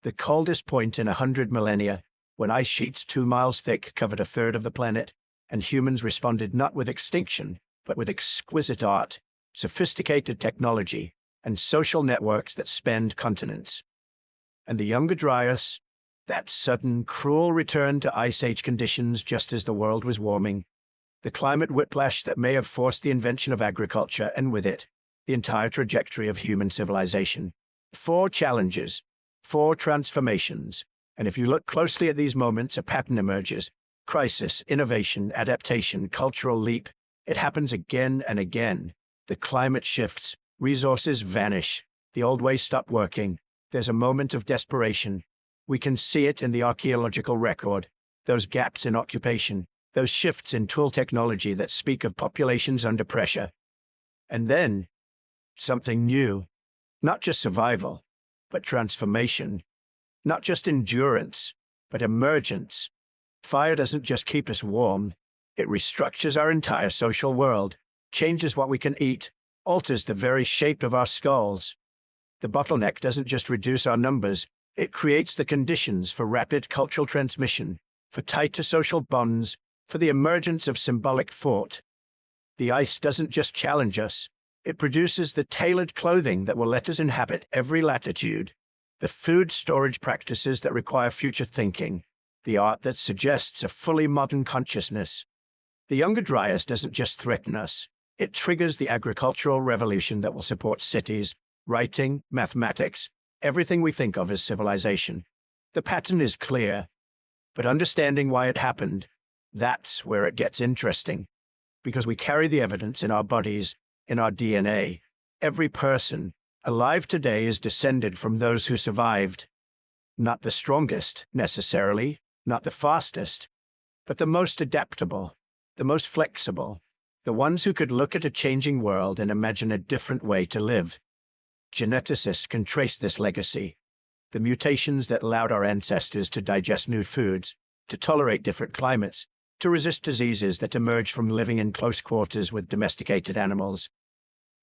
the coldest point in 100 millennia, when ice sheets 2 miles thick covered a third of the planet, and humans responded not with extinction, but with exquisite art, sophisticated technology, and social networks that spanned continents. And the Younger Dryas, that sudden, cruel return to Ice Age conditions just as the world was warming, the climate whiplash that may have forced the invention of agriculture, and with it, the entire trajectory of human civilization. 4 challenges, 4 transformations, and if you look closely at these moments, a pattern emerges: crisis, innovation, adaptation, cultural leap. It happens again and again. The climate shifts, resources vanish, the old ways stop working. There's a moment of desperation. We can see it in the archaeological record, those gaps in occupation, those shifts in tool technology that speak of populations under pressure. And then, something new. Not just survival, but transformation. Not just endurance, but emergence. Fire doesn't just keep us warm, it restructures our entire social world, changes what we can eat, alters the very shape of our skulls. The bottleneck doesn't just reduce our numbers, it creates the conditions for rapid cultural transmission, for tighter social bonds, for the emergence of symbolic thought. The ice doesn't just challenge us, it produces the tailored clothing that will let us inhabit every latitude, the food storage practices that require future thinking, the art that suggests a fully modern consciousness. The Younger Dryas doesn't just threaten us, it triggers the agricultural revolution that will support cities, writing, mathematics, everything we think of as civilization. The pattern is clear, but understanding why it happened, that's where it gets interesting. Because we carry the evidence in our bodies, in our DNA. Every person alive today is descended from those who survived. Not the strongest, necessarily, not the fastest, but the most adaptable, the most flexible, the ones who could look at a changing world and imagine a different way to live. Geneticists can trace this legacy, the mutations that allowed our ancestors to digest new foods, to tolerate different climates, to resist diseases that emerged from living in close quarters with domesticated animals.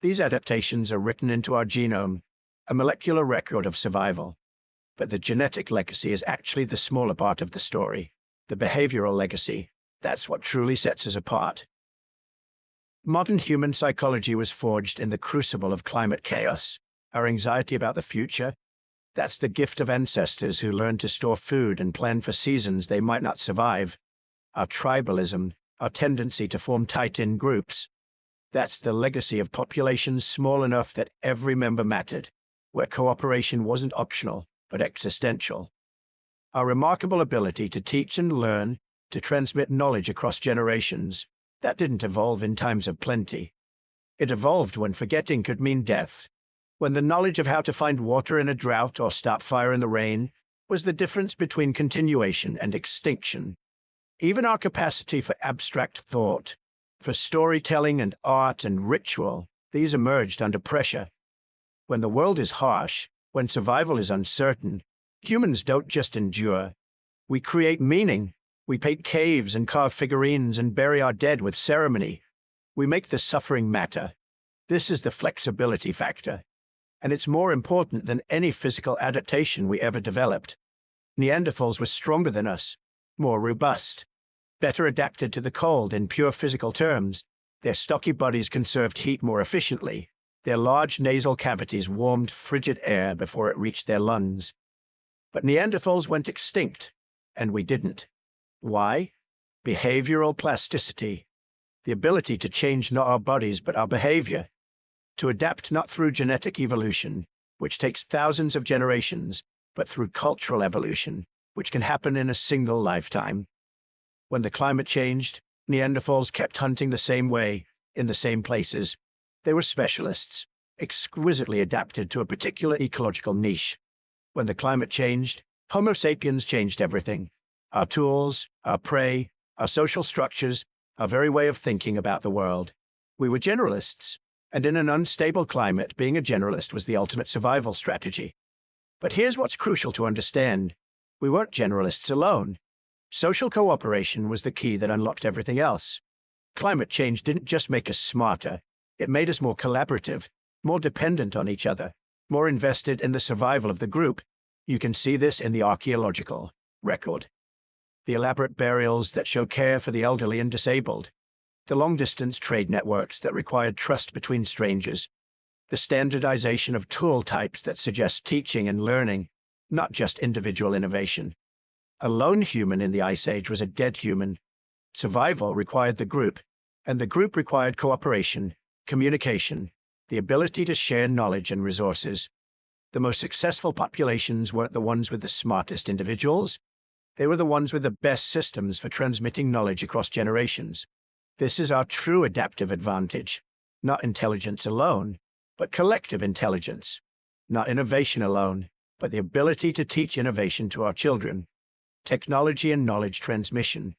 These adaptations are written into our genome, a molecular record of survival. But the genetic legacy is actually the smaller part of the story, the behavioral legacy, That's what truly sets us apart. Modern human psychology was forged in the crucible of climate chaos. Our anxiety about the future, that's the gift of ancestors who learned to store food and plan for seasons they might not survive. Our tribalism, our tendency to form tight-in groups, that's the legacy of populations small enough that every member mattered, where cooperation wasn't optional, but existential. Our remarkable ability to teach and learn, to transmit knowledge across generations, that didn't evolve in times of plenty. It evolved when forgetting could mean death, when the knowledge of how to find water in a drought or start fire in the rain was the difference between continuation and extinction. Even our capacity for abstract thought, for storytelling and art and ritual, these emerged under pressure. When the world is harsh, when survival is uncertain, humans don't just endure. We create meaning. We paint caves and carve figurines and bury our dead with ceremony. We make the suffering matter. This is the flexibility factor. And it's more important than any physical adaptation we ever developed. Neanderthals were stronger than us, more robust, better adapted to the cold in pure physical terms. Their stocky bodies conserved heat more efficiently. Their large nasal cavities warmed frigid air before it reached their lungs. But Neanderthals went extinct, and we didn't. Why? Behavioral plasticity. The ability to change not our bodies but our behavior. To adapt not through genetic evolution, which takes thousands of generations, but through cultural evolution, which can happen in a single lifetime. When the climate changed, Neanderthals kept hunting the same way, in the same places. They were specialists, exquisitely adapted to a particular ecological niche. When the climate changed, Homo sapiens changed everything. Our tools, our prey, our social structures, our very way of thinking about the world. We were generalists, and in an unstable climate, being a generalist was the ultimate survival strategy. But here's what's crucial to understand. We weren't generalists alone. Social cooperation was the key that unlocked everything else. Climate change didn't just make us smarter. It made us more collaborative, more dependent on each other, more invested in the survival of the group. You can see this in the archaeological record. The elaborate burials that show care for the elderly and disabled. The long-distance trade networks that required trust between strangers. The standardization of tool types that suggest teaching and learning, not just individual innovation. A lone human in the Ice Age was a dead human. Survival required the group, and the group required cooperation, communication, the ability to share knowledge and resources. The most successful populations weren't the ones with the smartest individuals. They were the ones with the best systems for transmitting knowledge across generations. This is our true adaptive advantage. Not intelligence alone, but collective intelligence. Not innovation alone, but the ability to teach innovation to our children. Technology and knowledge transmission.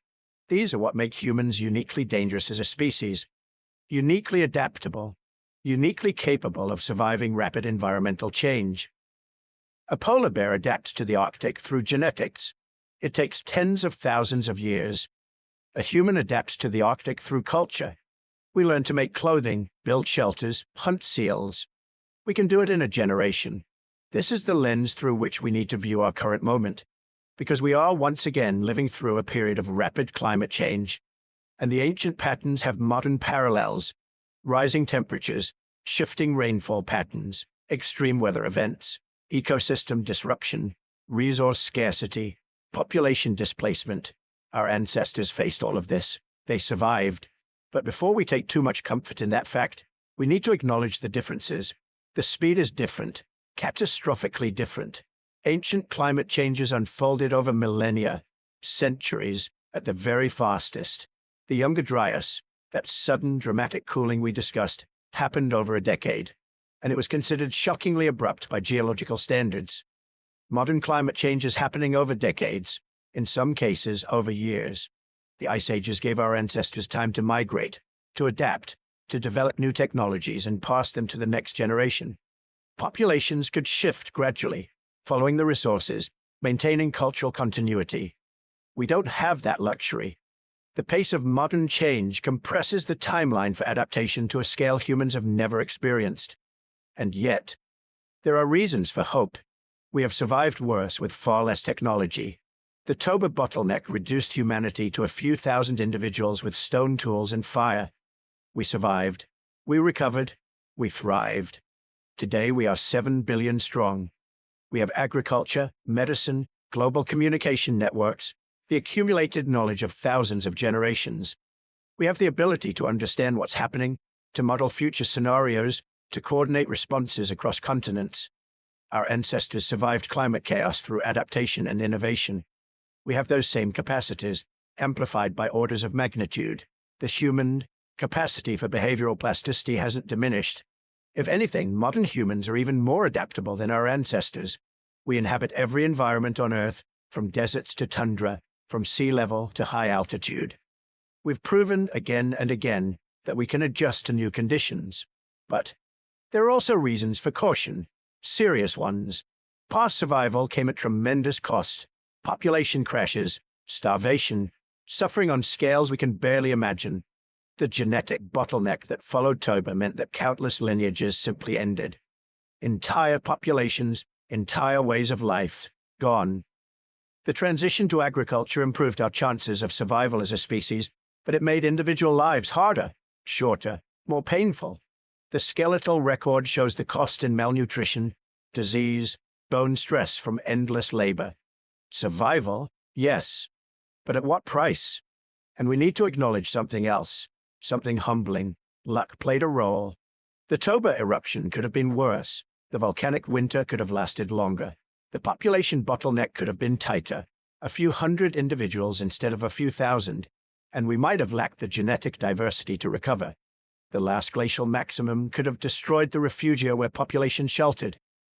These are what make humans uniquely dangerous as a species. Uniquely adaptable. Uniquely capable of surviving rapid environmental change. A polar bear adapts to the Arctic through genetics. It takes tens of thousands of years. A human adapts to the Arctic through culture. We learn to make clothing, build shelters, hunt seals. We can do it in a generation. This is the lens through which we need to view our current moment, because we are once again living through a period of rapid climate change, and the ancient patterns have modern parallels: rising temperatures, shifting rainfall patterns, extreme weather events, ecosystem disruption, resource scarcity, population displacement. Our ancestors faced all of this. They survived. But before we take too much comfort in that fact, we need to acknowledge the differences. The speed is different, catastrophically different. Ancient climate changes unfolded over millennia, centuries, at the very fastest. The Younger Dryas, that sudden, dramatic cooling we discussed, happened over a decade, and it was considered shockingly abrupt by geological standards. Modern climate change is happening over decades, in some cases over years. The Ice Ages gave our ancestors time to migrate, to adapt, to develop new technologies and pass them to the next generation. Populations could shift gradually, following the resources, maintaining cultural continuity. We don't have that luxury. The pace of modern change compresses the timeline for adaptation to a scale humans have never experienced. And yet, there are reasons for hope. We have survived worse with far less technology. The Toba bottleneck reduced humanity to a few thousand individuals with stone tools and fire. We survived. We recovered. We thrived. Today we are 7 billion strong. We have agriculture, medicine, global communication networks, the accumulated knowledge of thousands of generations. We have the ability to understand what's happening, to model future scenarios, to coordinate responses across continents. Our ancestors survived climate chaos through adaptation and innovation. We have those same capacities, amplified by orders of magnitude. The human capacity for behavioral plasticity hasn't diminished. If anything, modern humans are even more adaptable than our ancestors. We inhabit every environment on Earth, from deserts to tundra, from sea level to high altitude. We've proven again and again that we can adjust to new conditions. But there are also reasons for caution, serious ones. Past survival came at tremendous cost. Population crashes, starvation, suffering on scales we can barely imagine. The genetic bottleneck that followed Toba meant that countless lineages simply ended. Entire populations, entire ways of life, gone. The transition to agriculture improved our chances of survival as a species, but it made individual lives harder, shorter, more painful. The skeletal record shows the cost in malnutrition, disease, bone stress from endless labor. Survival, yes, but at what price? And we need to acknowledge something else, something humbling. Luck played a role. The Toba eruption could have been worse. The volcanic winter could have lasted longer. The population bottleneck could have been tighter, a few hundred individuals instead of a few thousand, and we might have lacked the genetic diversity to recover. The last glacial maximum could have destroyed the refugia where population sheltered.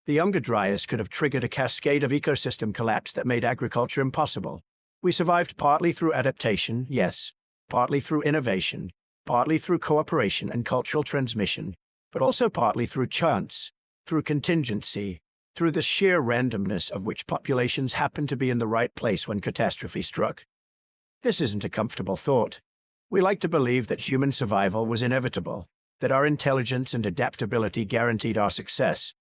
The Younger Dryas could have triggered a cascade of ecosystem collapse that made agriculture impossible. We survived partly through adaptation, yes, partly through innovation, partly through cooperation and cultural transmission, but also partly through chance, through contingency, through the sheer randomness of which populations happened to be in the right place when catastrophe struck. This isn't a comfortable thought. We like to believe that human survival was inevitable, that our intelligence and adaptability guaranteed our success.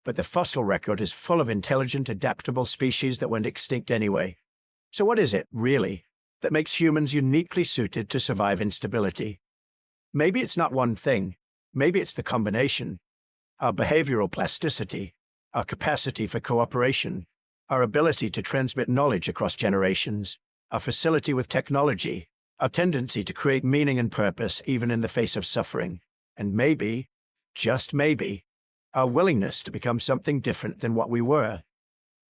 But the fossil record is full of intelligent, adaptable species that went extinct anyway. So what is it, really, that makes humans uniquely suited to survive instability? Maybe it's not one thing. Maybe it's the combination. Our behavioral plasticity, our capacity for cooperation, our ability to transmit knowledge across generations, our facility with technology, our tendency to create meaning and purpose even in the face of suffering, and maybe, just maybe, our willingness to become something different than what we were.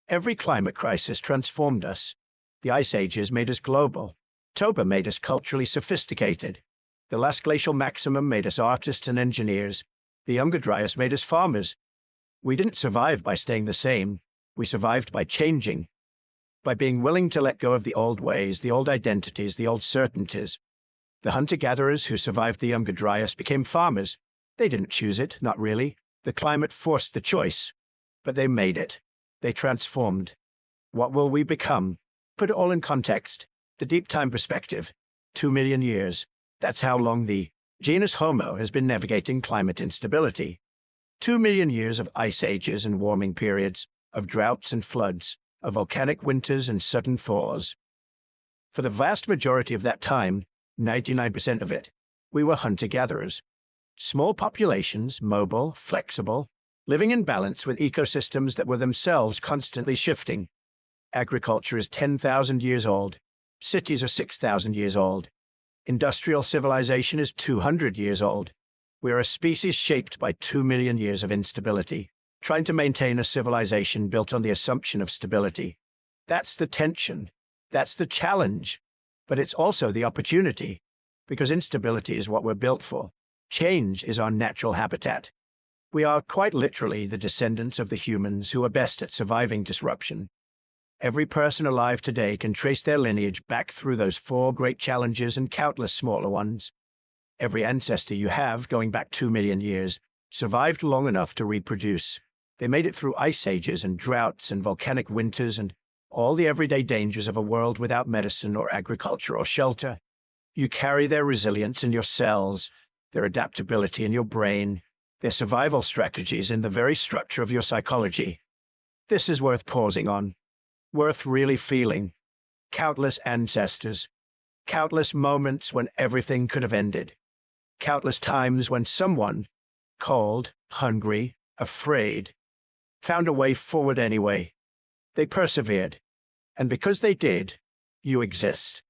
Every climate crisis transformed us. The ice ages made us global. Toba made us culturally sophisticated. The last glacial maximum made us artists and engineers. The Younger Dryas made us farmers. We didn't survive by staying the same. We survived by changing, by being willing to let go of the old ways, the old identities, the old certainties. The hunter-gatherers who survived the Younger Dryas became farmers. They didn't choose it, not really. The climate forced the choice, but they made it. They transformed. What will we become? Put it all in context. The deep time perspective. 2 million years. That's how long the genus Homo has been navigating climate instability. 2 million years of ice ages and warming periods, of droughts and floods, of volcanic winters and sudden thaws. For the vast majority of that time, 99% of it, we were hunter-gatherers. Small populations, mobile, flexible, living in balance with ecosystems that were themselves constantly shifting. Agriculture is 10,000 years old. Cities are 6,000 years old. Industrial civilization is 200 years old. We are a species shaped by 2 million years of instability, trying to maintain a civilization built on the assumption of stability. That's the tension. That's the challenge. But it's also the opportunity, because instability is what we're built for. Change is our natural habitat. We are quite literally the descendants of the humans who are best at surviving disruption. Every person alive today can trace their lineage back through those 4 great challenges and countless smaller ones. Every ancestor you have, going back 2 million years, survived long enough to reproduce. They made it through ice ages and droughts and volcanic winters and all the everyday dangers of a world without medicine or agriculture or shelter. You carry their resilience in your cells, their adaptability in your brain, their survival strategies in the very structure of your psychology. This is worth pausing on. worth really feeling. Countless ancestors, countless moments when everything could have ended, countless times when someone, cold, hungry, afraid, found a way forward anyway. They persevered, and because they did, you exist.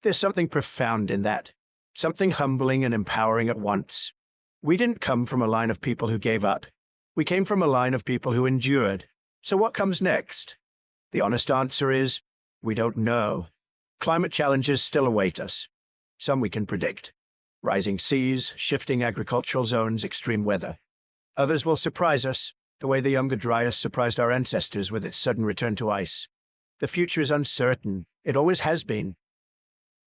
There's something profound in that, something humbling and empowering at once. We didn't come from a line of people who gave up. We came from a line of people who endured. So what comes next? The honest answer is, we don't know. Climate challenges still await us. Some we can predict. Rising seas, shifting agricultural zones, extreme weather. Others will surprise us, the way the Younger Dryas surprised our ancestors with its sudden return to ice. The future is uncertain. It always has been.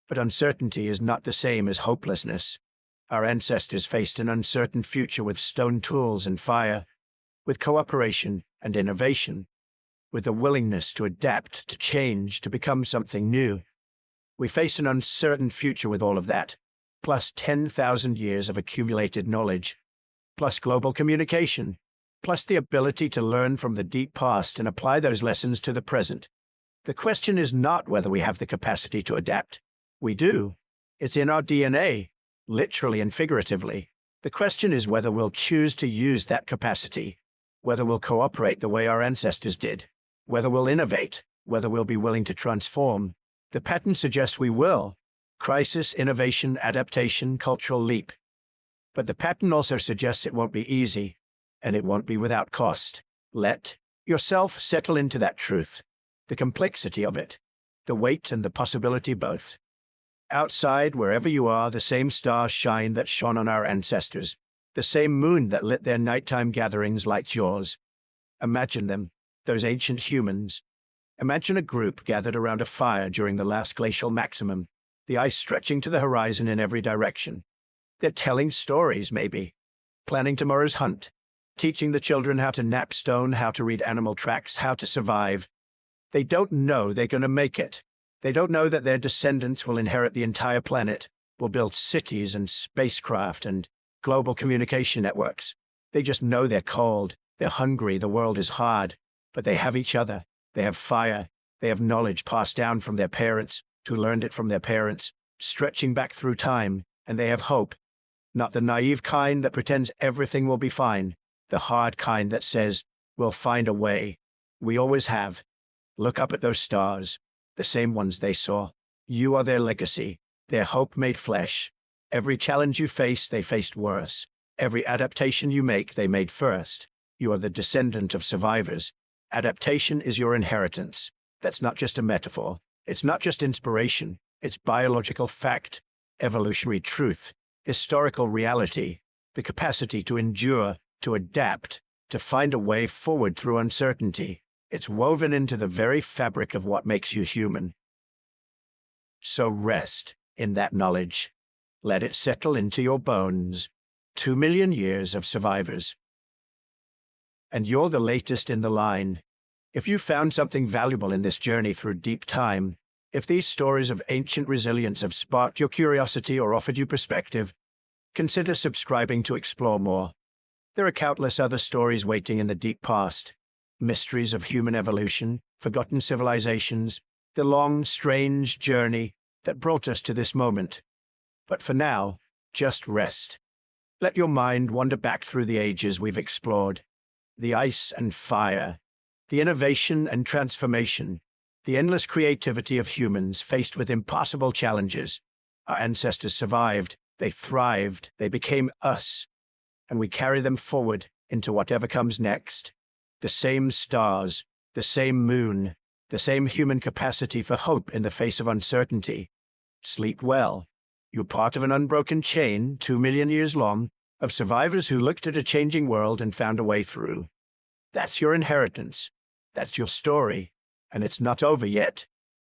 But uncertainty is not the same as hopelessness. Our ancestors faced an uncertain future with stone tools and fire, with cooperation and innovation, with the willingness to adapt, to change, to become something new. We face an uncertain future with all of that, plus 10,000 years of accumulated knowledge, plus global communication, plus the ability to learn from the deep past and apply those lessons to the present. The question is not whether we have the capacity to adapt. We do. It's in our DNA, literally and figuratively. The question is whether we'll choose to use that capacity, whether we'll cooperate the way our ancestors did, whether we'll innovate, whether we'll be willing to transform. The pattern suggests we will. Crisis, innovation, adaptation, cultural leap. But the pattern also suggests it won't be easy, and it won't be without cost. Let yourself settle into that truth, the complexity of it, the weight and the possibility both. Outside, wherever you are, the same stars shine that shone on our ancestors. The same moon that lit their nighttime gatherings lights yours. Imagine them, those ancient humans. Imagine a group gathered around a fire during the last glacial maximum, the ice stretching to the horizon in every direction. They're telling stories, maybe, planning tomorrow's hunt, teaching the children how to nap stone, how to read animal tracks, how to survive. They don't know they're going to make it. They don't know that their descendants will inherit the entire planet, will build cities and spacecraft and global communication networks. They just know they're cold, they're hungry, the world is hard, but they have each other, they have fire, they have knowledge passed down from their parents, who learned it from their parents, stretching back through time, and they have hope. Not the naive kind that pretends everything will be fine, the hard kind that says, we'll find a way. We always have. Look up at those stars, the same ones they saw. You are their legacy, their hope made flesh. Every challenge you face, they faced worse. Every adaptation you make, they made first. You are the descendant of survivors. Adaptation is your inheritance. That's not just a metaphor. It's not just inspiration. It's biological fact, evolutionary truth, historical reality, the capacity to endure, to adapt, to find a way forward through uncertainty. It's woven into the very fabric of what makes you human. So rest in that knowledge. Let it settle into your bones. 2 million years of survivors. And you're the latest in the line. If you found something valuable in this journey through deep time, if these stories of ancient resilience have sparked your curiosity or offered you perspective, consider subscribing to explore more. There are countless other stories waiting in the deep past. Mysteries of human evolution, forgotten civilizations, the long, strange journey that brought us to this moment. But for now, just rest. Let your mind wander back through the ages we've explored. The ice and fire, the innovation and transformation, the endless creativity of humans faced with impossible challenges. Our ancestors survived, they thrived, they became us, and we carry them forward into whatever comes next. The same stars, the same moon, the same human capacity for hope in the face of uncertainty. Sleep well. You're part of an unbroken chain, 2 million years long, of survivors who looked at a changing world and found a way through. That's your inheritance. That's your story. And it's not over yet.